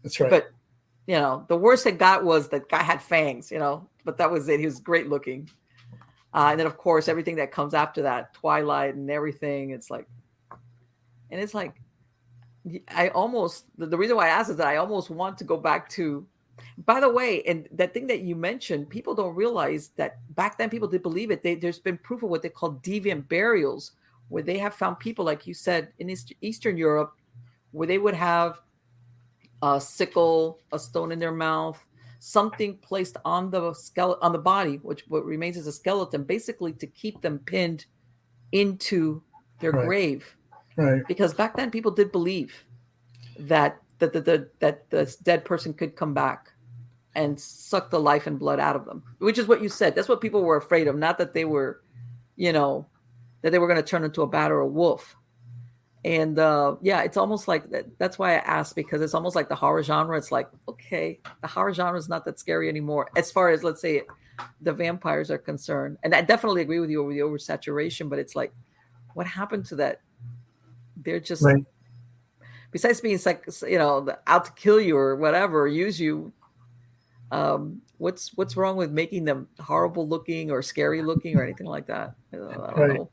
That's right. But the worst it got was the guy had fangs, but that was it. He was great looking. And then, of course, everything that comes after that, Twilight and everything, it's like, I almost, the reason why I asked is that I almost want to go back to, by the way, and that thing that you mentioned, people don't realize that back then people did believe it. There's been proof of what they call deviant burials, where they have found people, like you said, in Eastern Europe, where they would have a sickle, a stone in their mouth, something placed on the skeleton, on the body, which what remains as a skeleton, basically to keep them pinned into their Right. grave. Right. Because back then people did believe that the dead person could come back and suck the life and blood out of them, which is what you said. That's what people were afraid of. Not that they were, that they were going to turn into a bat or a wolf. And yeah, it's almost like that. That's why I asked, because it's almost like the horror genre. It's like, okay, the horror genre is not that scary anymore as far as, let's say, the vampires are concerned. And I definitely agree with you over the oversaturation, but it's like, what happened to that? They're just, Right. besides being like, out to kill you or whatever, or use you. What's wrong with making them horrible looking or scary looking or anything like that? I don't Right. know.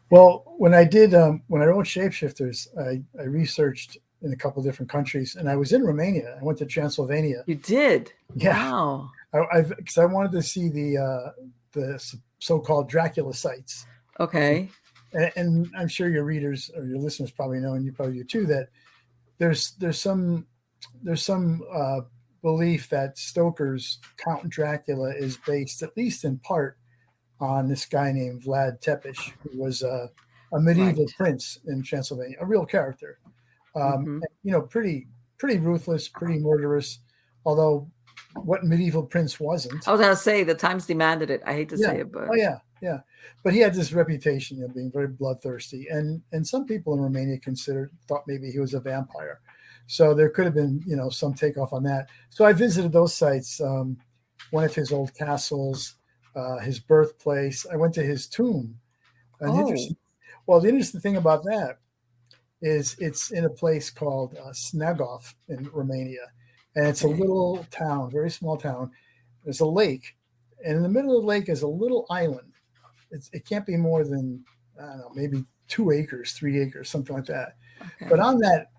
Well, when I wrote Shapeshifters, I researched in a couple of different countries, and I was in Romania. I went to Transylvania. You did? Yeah. Wow. Because I wanted to see the so-called Dracula sites. Okay. And I'm sure your readers or your listeners probably know, and you probably do too, that there's some belief that Stoker's Count Dracula is based, at least in part, on this guy named Vlad Tepes, who was a medieval prince in Transylvania, a real character. Pretty ruthless, pretty murderous. Although, what medieval prince wasn't? I was gonna say the times demanded it. I hate to say it, but yeah. But he had this reputation of being very bloodthirsty, and some people in Romania thought maybe he was a vampire. So there could have been, some takeoff on that. So I visited those sites, one of his old castles, his birthplace. I went to his tomb. And the interesting thing about that is it's in a place called Snagov in Romania. And it's a little town, very small town. There's a lake. And in the middle of the lake is a little island. It can't be more than, I don't know, maybe 2 acres, 3 acres, something like that. Okay. But on that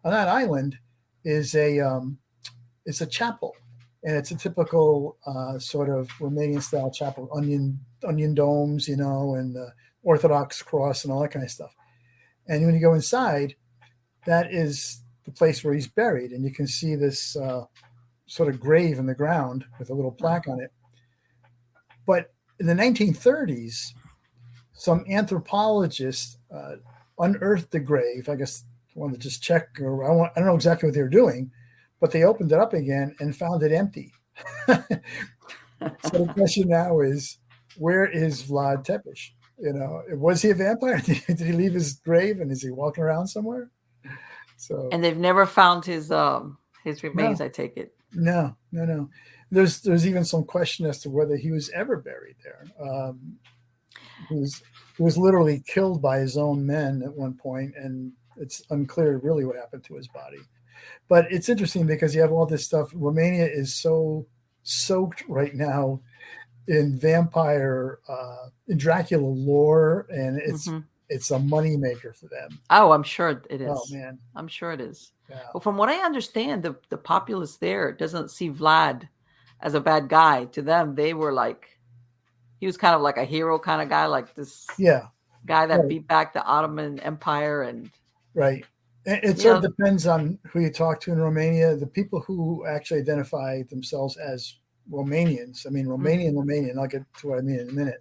island is it's a chapel, and it's a typical sort of Romanian style chapel, onion domes, and the Orthodox cross and all that kind of stuff. And when you go inside, that is the place where he's buried, and you can see this sort of grave in the ground with a little plaque on it. But in the 1930s, some anthropologists unearthed the grave. I guess wanted to just check, or I don't know exactly what they were doing, but they opened it up again and found it empty. So the question now is, where is Vlad Tepes? Was he a vampire? Did he leave his grave, and is he walking around somewhere? So, and they've never found his remains. No. I take it. No. There's even some question as to whether he was ever buried there. He was literally killed by his own men at one point, and it's unclear really what happened to his body. But it's interesting because you have all this stuff. Romania is so soaked right now in vampire, in Dracula lore, and it's a moneymaker for them. Oh, I'm sure it is. Oh man, I'm sure it is. Yeah. Well, from what I understand, the populace there doesn't see Vlad as a bad guy. To them, they were like, he was kind of like a hero kind of guy, like this guy that beat back the Ottoman Empire. And right. It sort of depends on who you talk to in Romania. The people who actually identify themselves as Romanians, Romanian, I'll get to what I mean in a minute,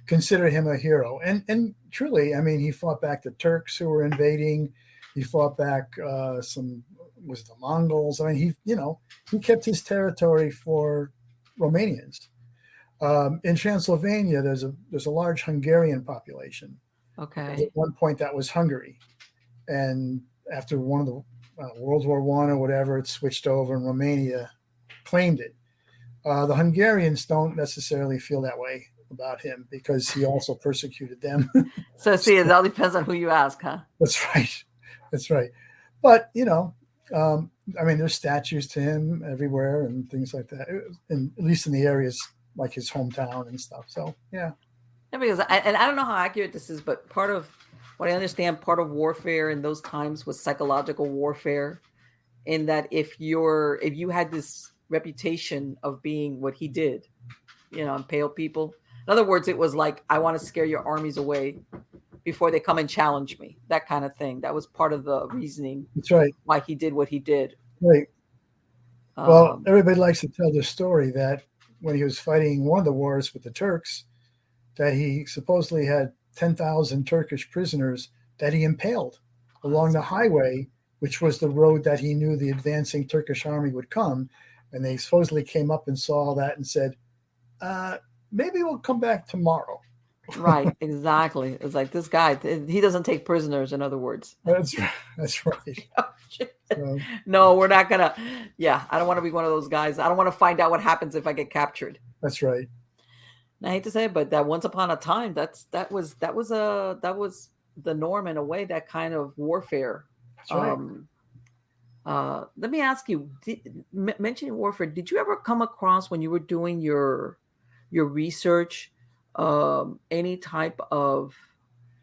consider him a hero. And truly, he fought back the Turks who were invading. He fought back the Mongols. He kept his territory for Romanians. In Transylvania, there's a large Hungarian population. Okay. At one point, that was Hungary, and after one of the World War I or whatever, it switched over, and Romania claimed it. The Hungarians don't necessarily feel that way about him because he also persecuted them. So see, it all depends on who you ask, huh? That's right. But there's statues to him everywhere and things like that, and at least in the areas like his hometown and stuff. So yeah. Because I don't know how accurate this is, but part of what I understand, part of warfare in those times was psychological warfare, in that if you had this reputation of being what he did, impale people. In other words, it was like, I want to scare your armies away before they come and challenge me, that kind of thing. That was part of the reasoning. That's right. Why he did what he did. Right. Well, Um, everybody likes to tell the story that when he was fighting one of the wars with the Turks, that he supposedly had 10,000 Turkish prisoners that he impaled along the highway, which was the road that he knew the advancing Turkish army would come. And they supposedly came up and saw all that and said, maybe we'll come back tomorrow. right, exactly. It's like this guy, he doesn't take prisoners, in other words. That's right. So, No, we're not gonna. Yeah, I don't want to be one of those guys. I don't want to find out what happens if I get captured. that's right. And I hate to say it, but that once upon a time, that was the norm in a way. That kind of warfare. That's right. Let me ask you, mentioning warfare, did you ever come across when you were doing your research any type of,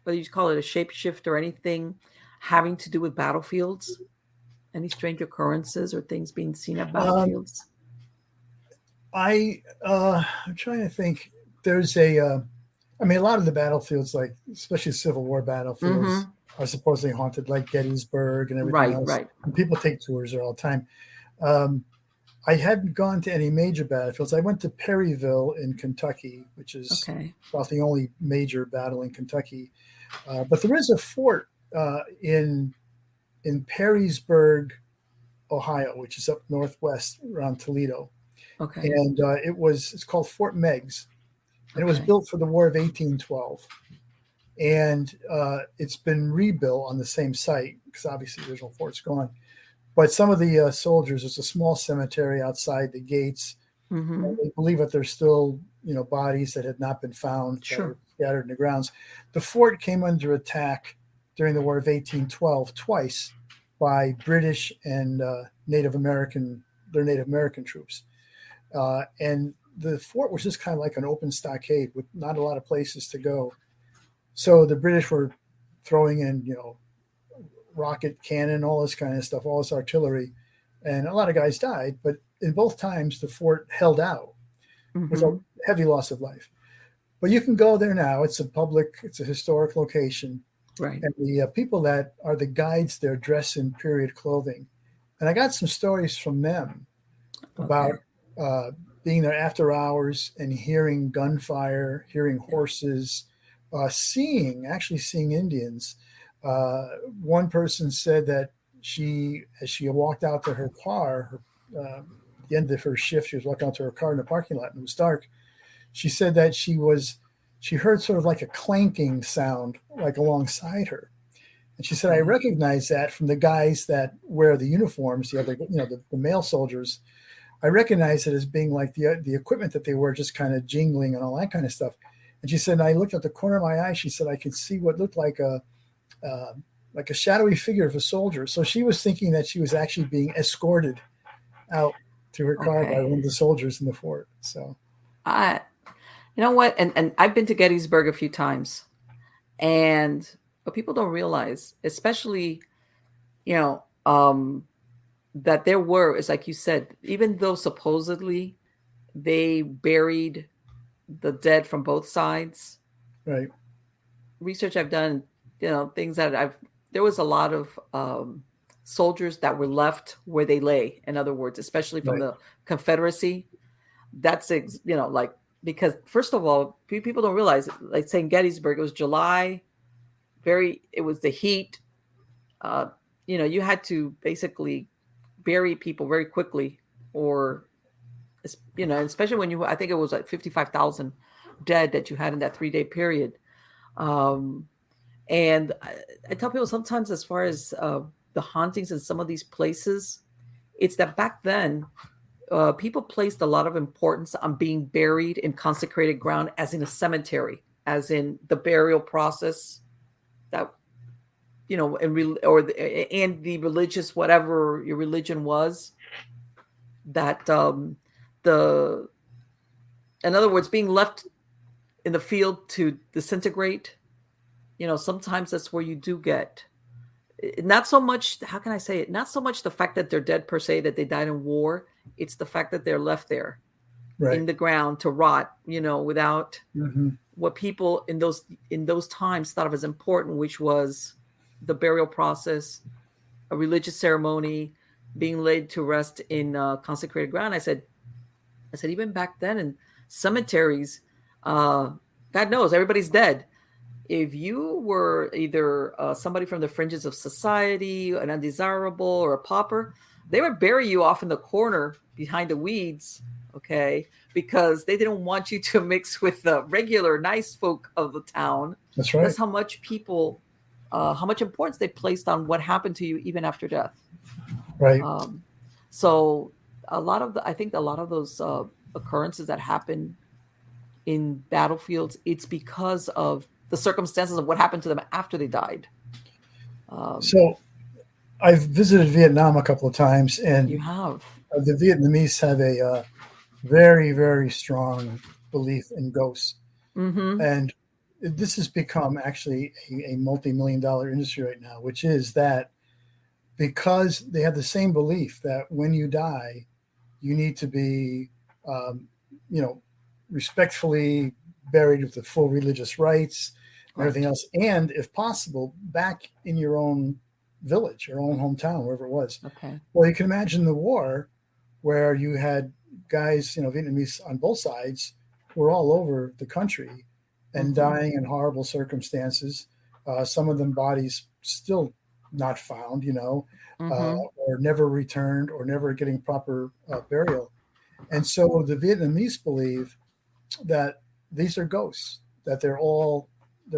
whether you call it a shapeshift or anything having to do with battlefields? Any strange occurrences or things being seen at battlefields? I'm trying to think. There's a lot of the battlefields, like especially Civil War battlefields, are supposedly haunted, like Gettysburg and everything else. Right. And people take tours there all the time. I hadn't gone to any major battlefields. I went to Perryville in Kentucky, which is about the only major battle in Kentucky. But there is a fort in Perrysburg, Ohio, which is up northwest around Toledo. Okay. And it's called Fort Meigs, and it was built for the War of 1812. And it's been rebuilt on the same site because obviously the original fort's gone. But some of the soldiers, there's a small cemetery outside the gates. And they believe that there's still, bodies that had not been found, that were scattered in the grounds. The fort came under attack during the War of 1812 twice by British and Native American troops. And the fort was just kind of like an open stockade with not a lot of places to go. So the British were throwing in, rocket cannon, all this kind of stuff, all this artillery. And a lot of guys died. But in both times, the fort held out with a heavy loss of life. But you can go there now. It's a historic location. Right. And the people that are the guides there dress in period clothing. And I got some stories from them about being there after hours and hearing gunfire, hearing horses, seeing Indians. One person said that as she walked out to her car, the end of her shift, she was walking out to her car in the parking lot and it was dark. She said that she heard sort of like a clanking sound, like alongside her. And she said, I recognize that from the guys that wear the uniforms, the other, the male soldiers. I recognize it as being like the equipment that they wear, just kind of jingling and all that kind of stuff. And she said, and I looked at the corner of my eye. She said, I could see what looked like a shadowy figure of a soldier. So she was thinking that she was actually being escorted out to her car by one of the soldiers in the fort. So, you know what? And I've been to Gettysburg a few times, but people don't realize, especially, that there were, it's like you said, even though supposedly they buried the dead from both sides. Right. Research I've done, things that there was a lot of soldiers that were left where they lay. In other words, especially from the Confederacy. That's, because first of all, people don't realize, like saying Gettysburg, it was July, it was the heat. You had to basically bury people very quickly, or, especially when I think it was like 55,000 dead that you had in that 3-day period. And I tell people sometimes, as far as the hauntings in some of these places, it's that back then, people placed a lot of importance on being buried in consecrated ground, as in a cemetery, as in the burial process that, and the religious, whatever your religion was, that in other words, being left in the field to disintegrate, sometimes that's where you do get, not so much, how can I say it? Not so much the fact that they're dead per se, that they died in war. It's the fact that they're left there in the ground to rot, without what people in those times thought of as important, which was the burial process, a religious ceremony, being laid to rest in consecrated ground. I said, even back then in cemeteries, God knows everybody's dead. If you were either somebody from the fringes of society, an undesirable, or a pauper, they would bury you off in the corner behind the weeds, okay, because they didn't want you to mix with the regular nice folk of the town. That's right. That's how much people, how much importance they placed on what happened to you even after death. Right. So I think a lot of those occurrences that happen in battlefields, it's because of the circumstances of what happened to them after they died. So I've visited Vietnam a couple of times, and You have. The Vietnamese have a very, very strong belief in ghosts. Mm-hmm. And this has become actually a multi-million-dollar industry right now, which is that because they have the same belief that when you die, you need to be, respectfully buried with the full religious rites and everything else. And if possible, back in your own village, your own hometown, wherever it was. Okay. Well, you can imagine the war where you had guys, Vietnamese on both sides, were all over the country and dying in horrible circumstances. Some of them bodies still not found, or never returned or never getting proper burial. And so the Vietnamese believe that these are ghosts, that they're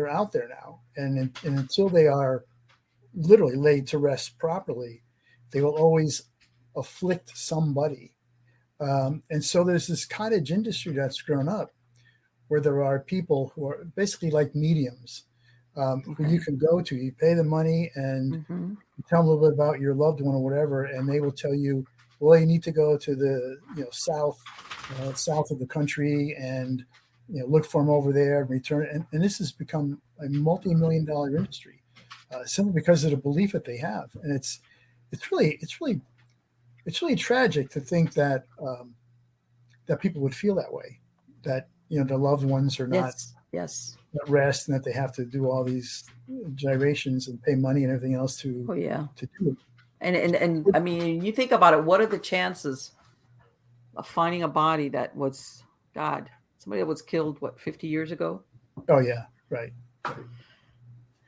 out there now. And until they are literally laid to rest properly, they will always afflict somebody. And so there's this cottage industry that's grown up where there are people who are basically like mediums, who you can go to. You pay the money and you tell them a little bit about your loved one or whatever, and they will tell you, well, you need to go to the south of the country and look for them over there and return. And this has become a multi-million-dollar industry simply because of the belief that they have. And it's really tragic to think that that people would feel that way, that their loved ones are not yes at rest, and that they have to do all these gyrations and pay money and everything else to do it. And I mean, you think about it, what are the chances of finding a body that was somebody that was killed 50 years ago? Oh yeah, right.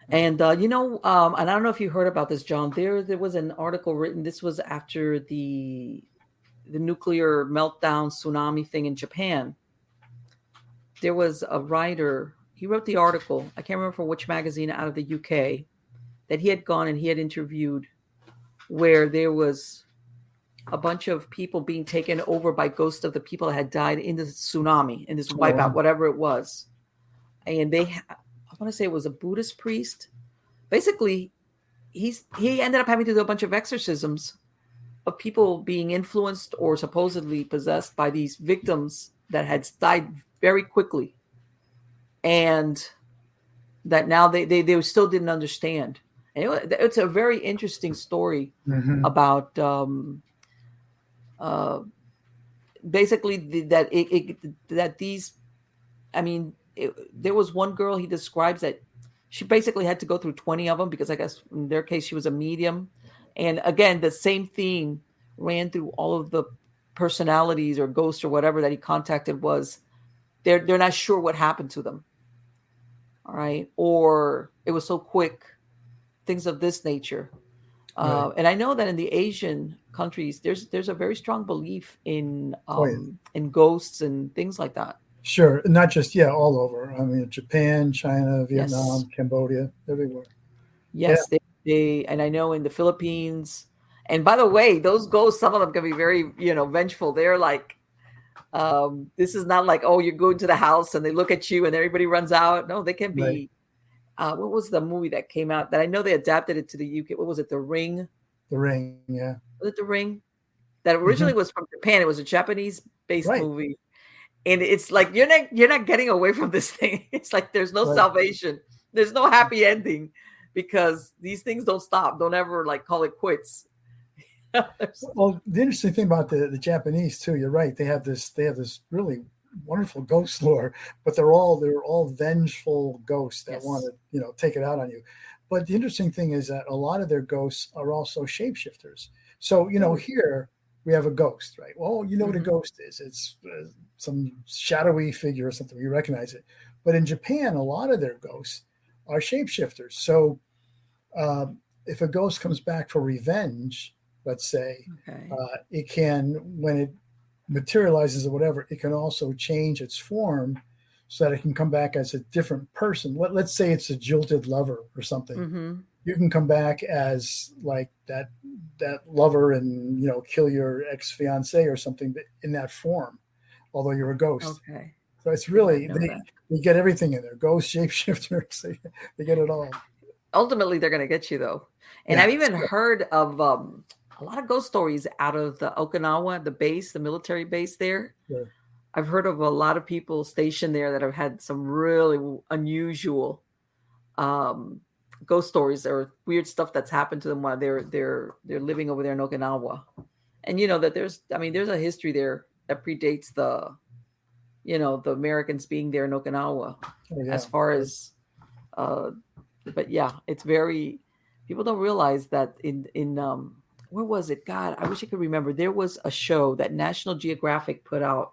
And and I don't know if you heard about this, John. There was an article written. This was after the nuclear meltdown tsunami thing in Japan. There was a writer. He wrote the article. I can't remember for which magazine out of the UK, that he had gone and he had interviewed, where there was a bunch of people being taken over by ghosts of the people that had died in the tsunami, in this wipeout, whatever it was. And I want to say it was a Buddhist priest. Basically, he ended up having to do a bunch of exorcisms of people being influenced or supposedly possessed by these victims that had died very quickly, and that now they still didn't understand. And it's a very interesting story about basically that these, I mean, there was one girl he describes that she basically had to go through 20 of them, because I guess in their case she was a medium. And again, the same theme ran through all of the personalities or ghosts or whatever that he contacted. Was they're not sure what happened to them, all right, or it was so quick, things of this nature. And I know that in the Asian countries, there's a very strong belief in in ghosts and things like that. Sure, not just all over. I mean, Japan, China, Vietnam, Cambodia, everywhere. Yes, they and I know in the Philippines. And by the way, those ghosts, some of them can be very vengeful. They're like, this is not like, oh, you go into the house and they look at you and everybody runs out. No, they can be. Right. What was the movie that came out that I know they adapted it to the UK? What was it? The Ring. The Ring, yeah. Was it The Ring? That originally was from Japan. It was a Japanese-based movie. And it's like you're not getting away from this thing. It's like there's no salvation. There's no happy ending, because these things don't stop. Don't ever call it quits. Well, the interesting thing about the Japanese too, you're right. They have this really wonderful ghost lore, but they're all vengeful ghosts that want to take it out on you. But the interesting thing is that a lot of their ghosts are also shapeshifters. So, here we have a ghost, right? Well, you know what a ghost is. It's some shadowy figure or something. You recognize it. But in Japan, a lot of their ghosts are shapeshifters. So if a ghost comes back for revenge, let's say, it can, when it materializes or whatever, it can also change its form so that it can come back as a different person. Let's say it's a jilted lover or something. You can come back as like that lover and kill your ex-fiance or something in that form, although you're a ghost. Okay. So it's really they get everything in there. Ghost, shapeshifters, they get it all. Ultimately, they're going to get you though. And I've even heard of a lot of ghost stories out of the Okinawa, the military base there. Sure. I've heard of a lot of people stationed there that have had some really unusual ghost stories or weird stuff that's happened to them while they're living over there in Okinawa. And that there's a history there that predates the Americans being there in Okinawa as far as but yeah, it's very, people don't realize that in where was it? God, I wish I could remember. There was a show that National Geographic put out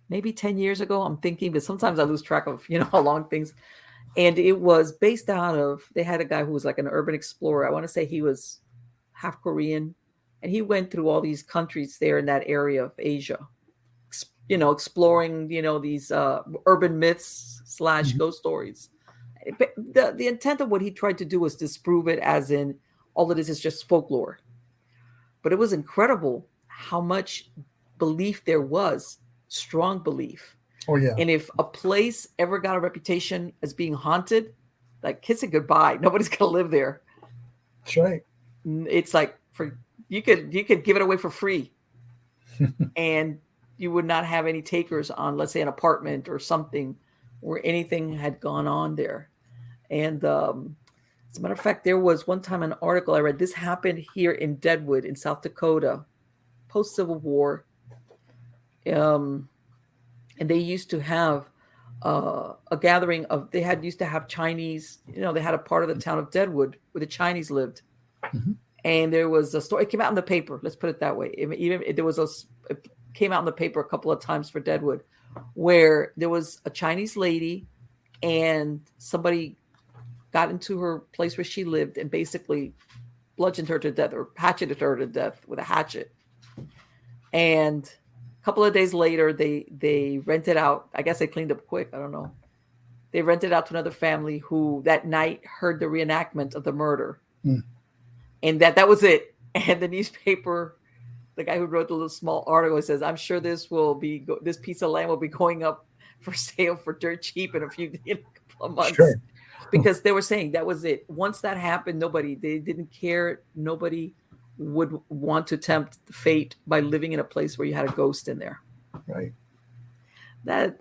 maybe 10 years ago, I'm thinking, but sometimes I lose track of, how long things. And it was based out of, they had a guy who was like an urban explorer. I want to say he was half Korean. And he went through all these countries there in that area of Asia, exploring, these urban myths / ghost stories. The intent of what he tried to do was disprove it, as in all of this is just folklore. But it was incredible how much belief there was, strong belief. Oh, yeah. And if a place ever got a reputation as being haunted, like kiss it goodbye. Nobody's going to live there. That's right. It's like you could give it away for free. And you would not have any takers on, let's say, an apartment or something where anything had gone on there. And as a matter of fact, there was one time an article I read. This happened here in Deadwood in South Dakota, post-Civil War. And they used to have a gathering of, used to have Chinese, they had a part of the town of Deadwood where the Chinese lived. And there was a story, it came out in the paper, let's put it that way. It came out in the paper a couple of times for Deadwood, where there was a Chinese lady and somebody got into her place where she lived and basically bludgeoned her to death or hatcheted her to death with a hatchet. And a couple of days later, they rented out. I guess they cleaned up quick. I don't know. They rented out to another family who that night heard the reenactment of the murder. And that was it. And the newspaper, the guy who wrote the little small article, says, I'm sure this piece of land will be going up for sale for dirt cheap in a couple of months. Sure. Because they were saying that was it. Once that happened, they didn't care. Nobody would want to tempt fate by living in a place where you had a ghost in there. Right. That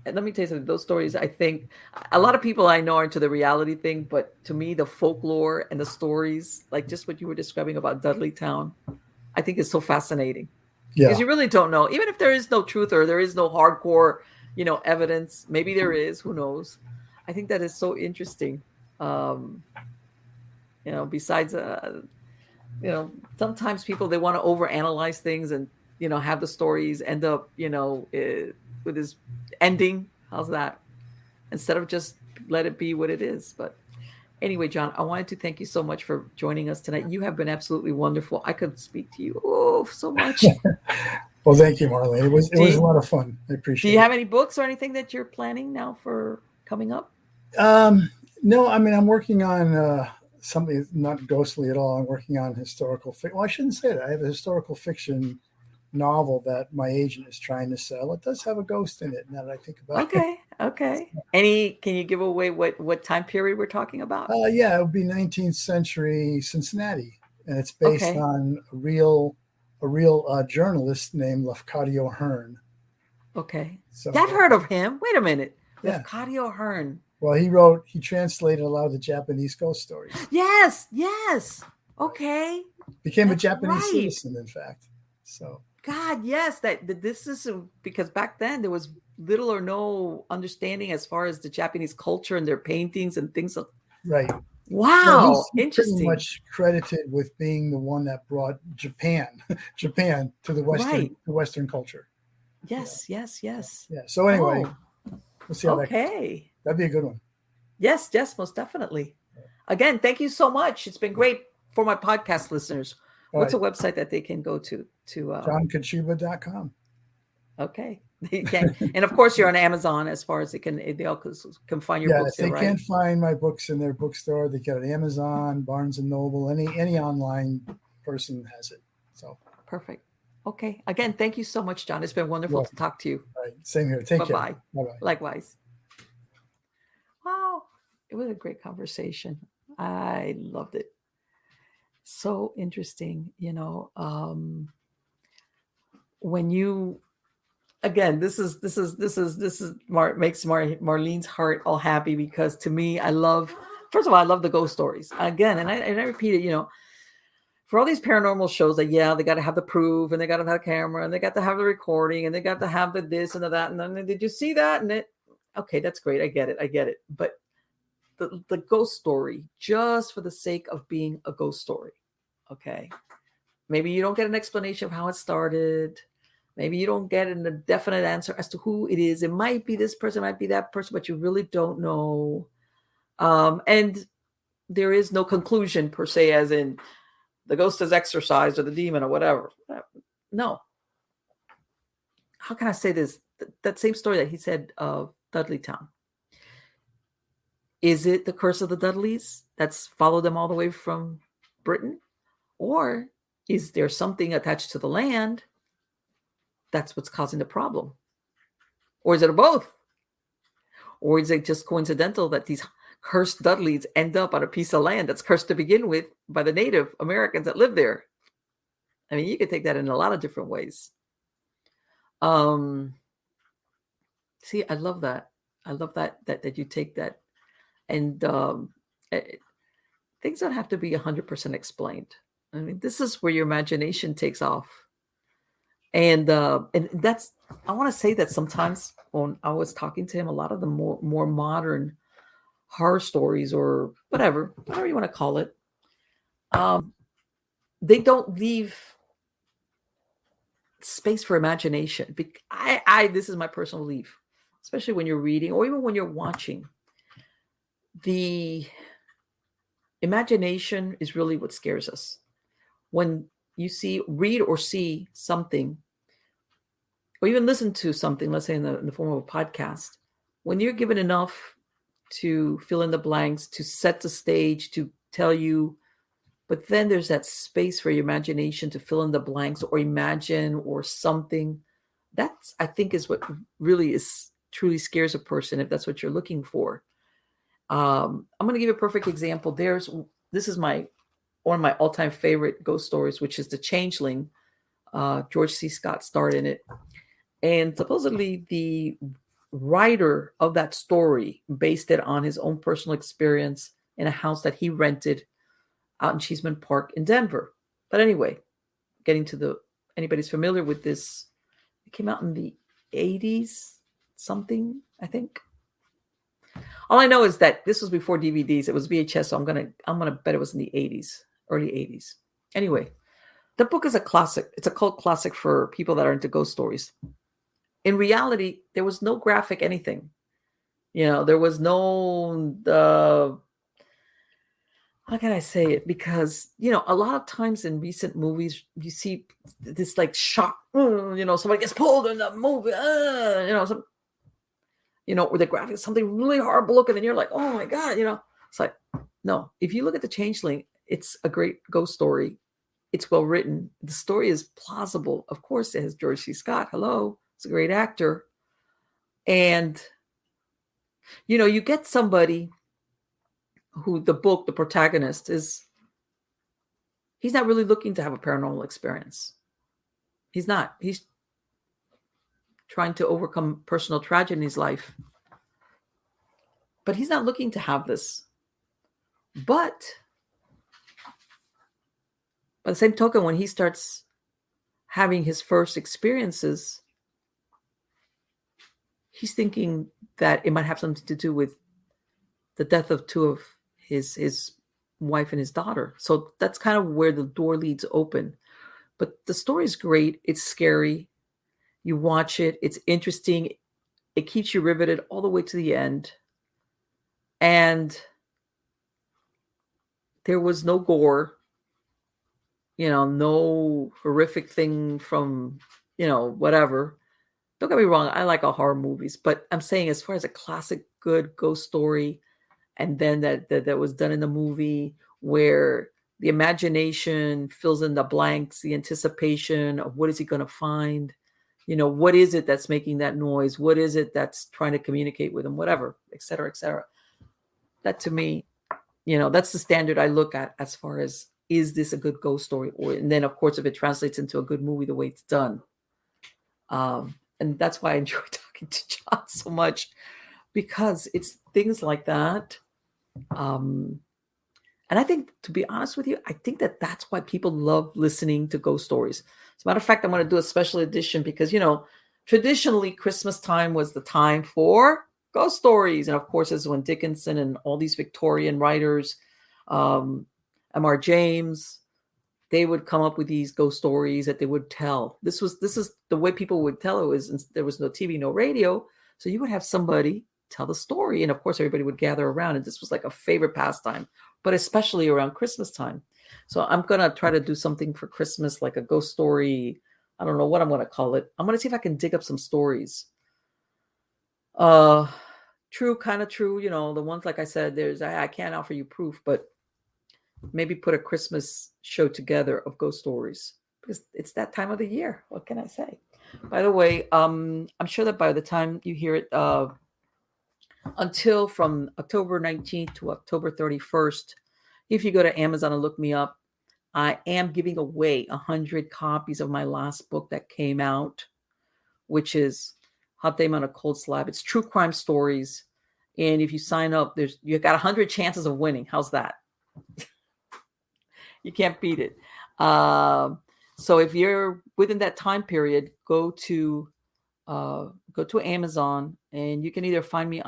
let me tell you something. Those stories, I think, a lot of people I know are into the reality thing, but to me, the folklore and the stories, like just what you were describing about Dudleytown, I think is so fascinating. Yeah. Because you really don't know, even if there is no truth or there is no hardcore, evidence. Maybe there is. Who knows? I think that is so interesting. Besides, sometimes people, they want to overanalyze things and, have the stories end up, with this ending. How's that? Instead of just let it be what it is. But anyway, John, I wanted to thank you so much for joining us tonight. You have been absolutely wonderful. I could speak to you so much. Well, thank you, Marlene. It was a lot of fun. I appreciate it. Do you have any books or anything that you're planning now for coming up? No, I'm working on something not ghostly at all. I'm working on historical fiction. Well, I shouldn't say that. I have a historical fiction novel that my agent is trying to sell. It does have a ghost in it, now that I think about it. Okay. Can you give away what time period we're talking about? Yeah, it would be 19th century Cincinnati, and it's based on a real journalist named Lafcadio Hearn. Okay. So I've heard of him. Wait a minute. Yeah. Lafcadio Hearn. Well, he translated a lot of the Japanese ghost stories. Yes. Okay. Became a Japanese citizen, in fact. So. God, yes, this is because back then there was little or no understanding as far as the Japanese culture and their paintings and things. Right. No, Wow, he's pretty interesting. much credited with being the one that brought Japan to the Right. Western culture. Yes, yes, yes. Yeah. So anyway, Oh, we'll see how that goes. okay. That'd be a good one. Yes, yes, most definitely. Again, thank you so much. It's been great for my podcast listeners. All What's right. a website that they can go to? JohnKachuba.com. Okay, you can, and of course you're on Amazon as far as they all can find your Yeah, books if there, they right? can't find my books in their bookstore, they get it Amazon, Barnes and Noble, any online person has it. So Perfect. Okay. Again, thank you so much, John. It's been wonderful well, to talk to you. all right, same here. Take care. Bye-bye. Bye-bye. Likewise. Wow, it was a great conversation. I loved it. So interesting, when you again, makes Marlene's heart all happy because to me, first of all, I love the ghost stories again, and I repeat it, for all these paranormal shows that they got to have the proof and they got to have a camera and they got to have the recording and they got to have the this and the that and then did you see that and it okay, that's great, I get it, but the ghost story just for the sake of being a ghost story, okay, maybe you don't get an explanation of how it started. Maybe you don't get a definite answer as to who it is. It might be this person, it might be that person, but you really don't know. And there is no conclusion per se, as in the ghost is exorcised or the demon or whatever. No. How can I say this? That same story that he said of Dudleytown. Is it the curse of the Dudleys that's followed them all the way from Britain? Or is there something attached to the land that's what's causing the problem? Or is it both? Or is it just coincidental that these cursed Dudleys end up on a piece of land that's cursed to begin with by the Native Americans that live there? I mean, you could take that in a lot of different ways. See, I love that. I love that you take that. And things don't have to be 100% explained. I mean, this is where your imagination takes off. And that's, I want to say that sometimes when I was talking to him, a lot of the more modern horror stories or whatever you want to call it, they don't leave space for imagination. This is my personal belief, especially when you're reading or even when you're watching. The imagination is really what scares us. When you read or see something, or even listen to something, let's say in the form of a podcast, when you're given enough to fill in the blanks, to set the stage, to tell you, but then there's that space for your imagination to fill in the blanks or imagine or something. That's, I think, is what really truly scares a person, if that's what you're looking for. I'm going to give you a perfect example. This is one of my all-time favorite ghost stories, which is The Changeling. George C. Scott starred in it. And supposedly the writer of that story based it on his own personal experience in a house that he rented out in Cheeseman Park in Denver. But anyway, getting to anybody's familiar with this, it came out in the 80s, something, I think. All I know is that this was before DVDs. It was VHS, so I'm gonna bet it was in the 80s, early 80s. Anyway, the book is a classic. It's a cult classic for people that are into ghost stories. In reality, there was no graphic anything. There was no how can I say it? Because, a lot of times in recent movies, you see this like shock, somebody gets pulled in the movie, with the graphics, something really horrible looking, and you're like, oh my God, it's like, no, if you look at The Changeling, it's a great ghost story. It's well written. The story is plausible. Of course, it has George C. Scott. Hello. He's a great actor. And, you get somebody who the protagonist he's not really looking to have a paranormal experience. He's not. He's trying to overcome personal tragedy in his life. But he's not looking to have this. But by the same token, when he starts having his first experiences, he's thinking that it might have something to do with the death of two of his wife and his daughter. So that's kind of where the door leads open. But the story is great. It's scary. You watch it. It's interesting. It keeps you riveted all the way to the end. And there was no gore, no horrific thing from, whatever. Don't get me wrong. I like all horror movies, but I'm saying as far as a classic good ghost story, and then that was done in the movie where the imagination fills in the blanks, the anticipation of what is he going to find, what is it that's making that noise, what is it that's trying to communicate with him, whatever, et cetera, et cetera. That to me, that's the standard I look at as far as, is this a good ghost story? And then of course, if it translates into a good movie, the way it's done. And that's why I enjoy talking to John so much, because it's things like that. And I think, to be honest with you, I think that's why people love listening to ghost stories. As a matter of fact, I'm going to do a special edition because, traditionally Christmas time was the time for ghost stories. And of course, this is when Dickinson and all these Victorian writers, M.R. James, they would come up with these ghost stories that they would tell. This is the way people would tell it. Was there was no TV, no radio. So you would have somebody tell the story. And of course, everybody would gather around. And this was like a favorite pastime, but especially around Christmas time. So I'm going to try to do something for Christmas, like a ghost story. I don't know what I'm going to call it. I'm going to see if I can dig up some stories. True, kind of true. The ones, like I said, I can't offer you proof, but maybe put a Christmas show together of ghost stories because it's that time of the year. What can I say? By the way, I'm sure that by the time you hear it, until from October 19th to October 31st, if you go to Amazon and look me up, I am giving away 100 copies of my last book that came out, which is Hot Dame on a Cold Slab. It's true crime stories. And if you sign up, you got 100 chances of winning. How's that? You can't beat it. So if you're within that time period, go to Amazon, and you can either find me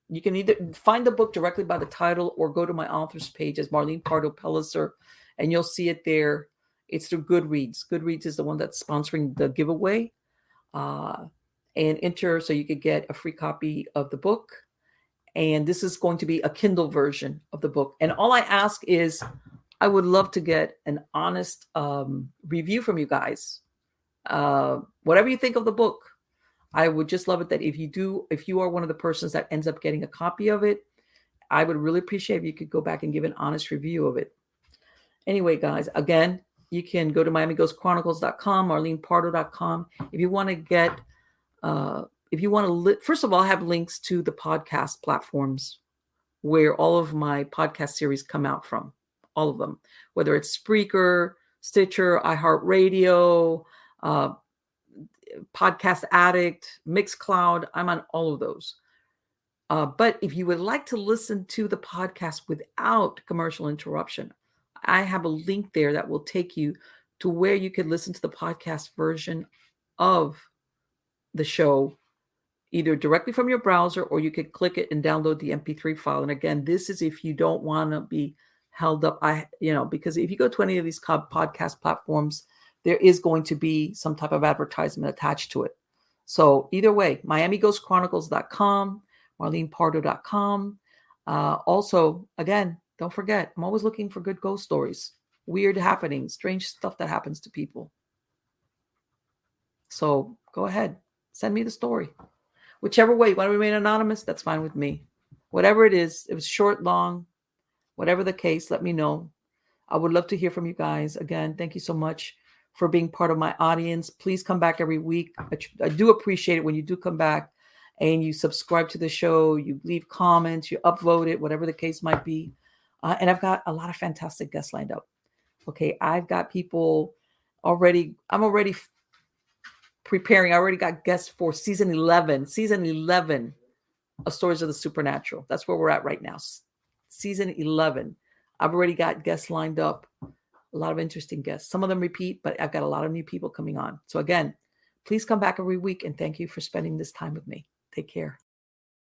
you can either find the book directly by the title or go to my author's page as Marlene Pardo Pellicer, and you'll see it there. It's through Goodreads. Goodreads is the one that's sponsoring the giveaway. And enter so you could get a free copy of the book. And this is going to be a Kindle version of the book. And all I ask is, I would love to get an honest review from you guys. Whatever you think of the book, I would just love it that if you are one of the persons that ends up getting a copy of it, I would really appreciate if you could go back and give an honest review of it. Anyway, guys, again, you can go to MiamiGhostChronicles.com, MarlenePardo.com. If you want to get, first of all, I have links to the podcast platforms where all of my podcast series come out from. All of them, whether it's Spreaker, Stitcher, iHeartRadio, Podcast Addict, Mixcloud. I'm on all of those. But if you would like to listen to the podcast without commercial interruption, I have a link there that will take you to where you could listen to the podcast version of the show, either directly from your browser, or you could click it and download the MP3 file. And again, this is if you don't want to be held up, because if you go to any of these podcast platforms, there is going to be some type of advertisement attached to it. So either way, MiamiGhostChronicles.com, MarlenePardo.com. Also, again, don't forget, I'm always looking for good ghost stories, weird happenings, strange stuff that happens to people. So go ahead, send me the story. Whichever way, you want to remain anonymous, that's fine with me. Whatever it is, if it's short, long, whatever the case, let me know. I would love to hear from you guys. Again, thank you so much for being part of my audience. Please come back every week. I do appreciate it when you do come back and you subscribe to the show, you leave comments, you upvote it, whatever the case might be. And I've got a lot of fantastic guests lined up. Okay, I've got people already. I'm already preparing. I already got guests for season 11 of Stories of the Supernatural. That's where we're at right now. Season 11. I've already got guests lined up. A lot of interesting guests. Some of them repeat, but I've got a lot of new people coming on. So again, please come back every week, and thank you for spending this time with me. Take care.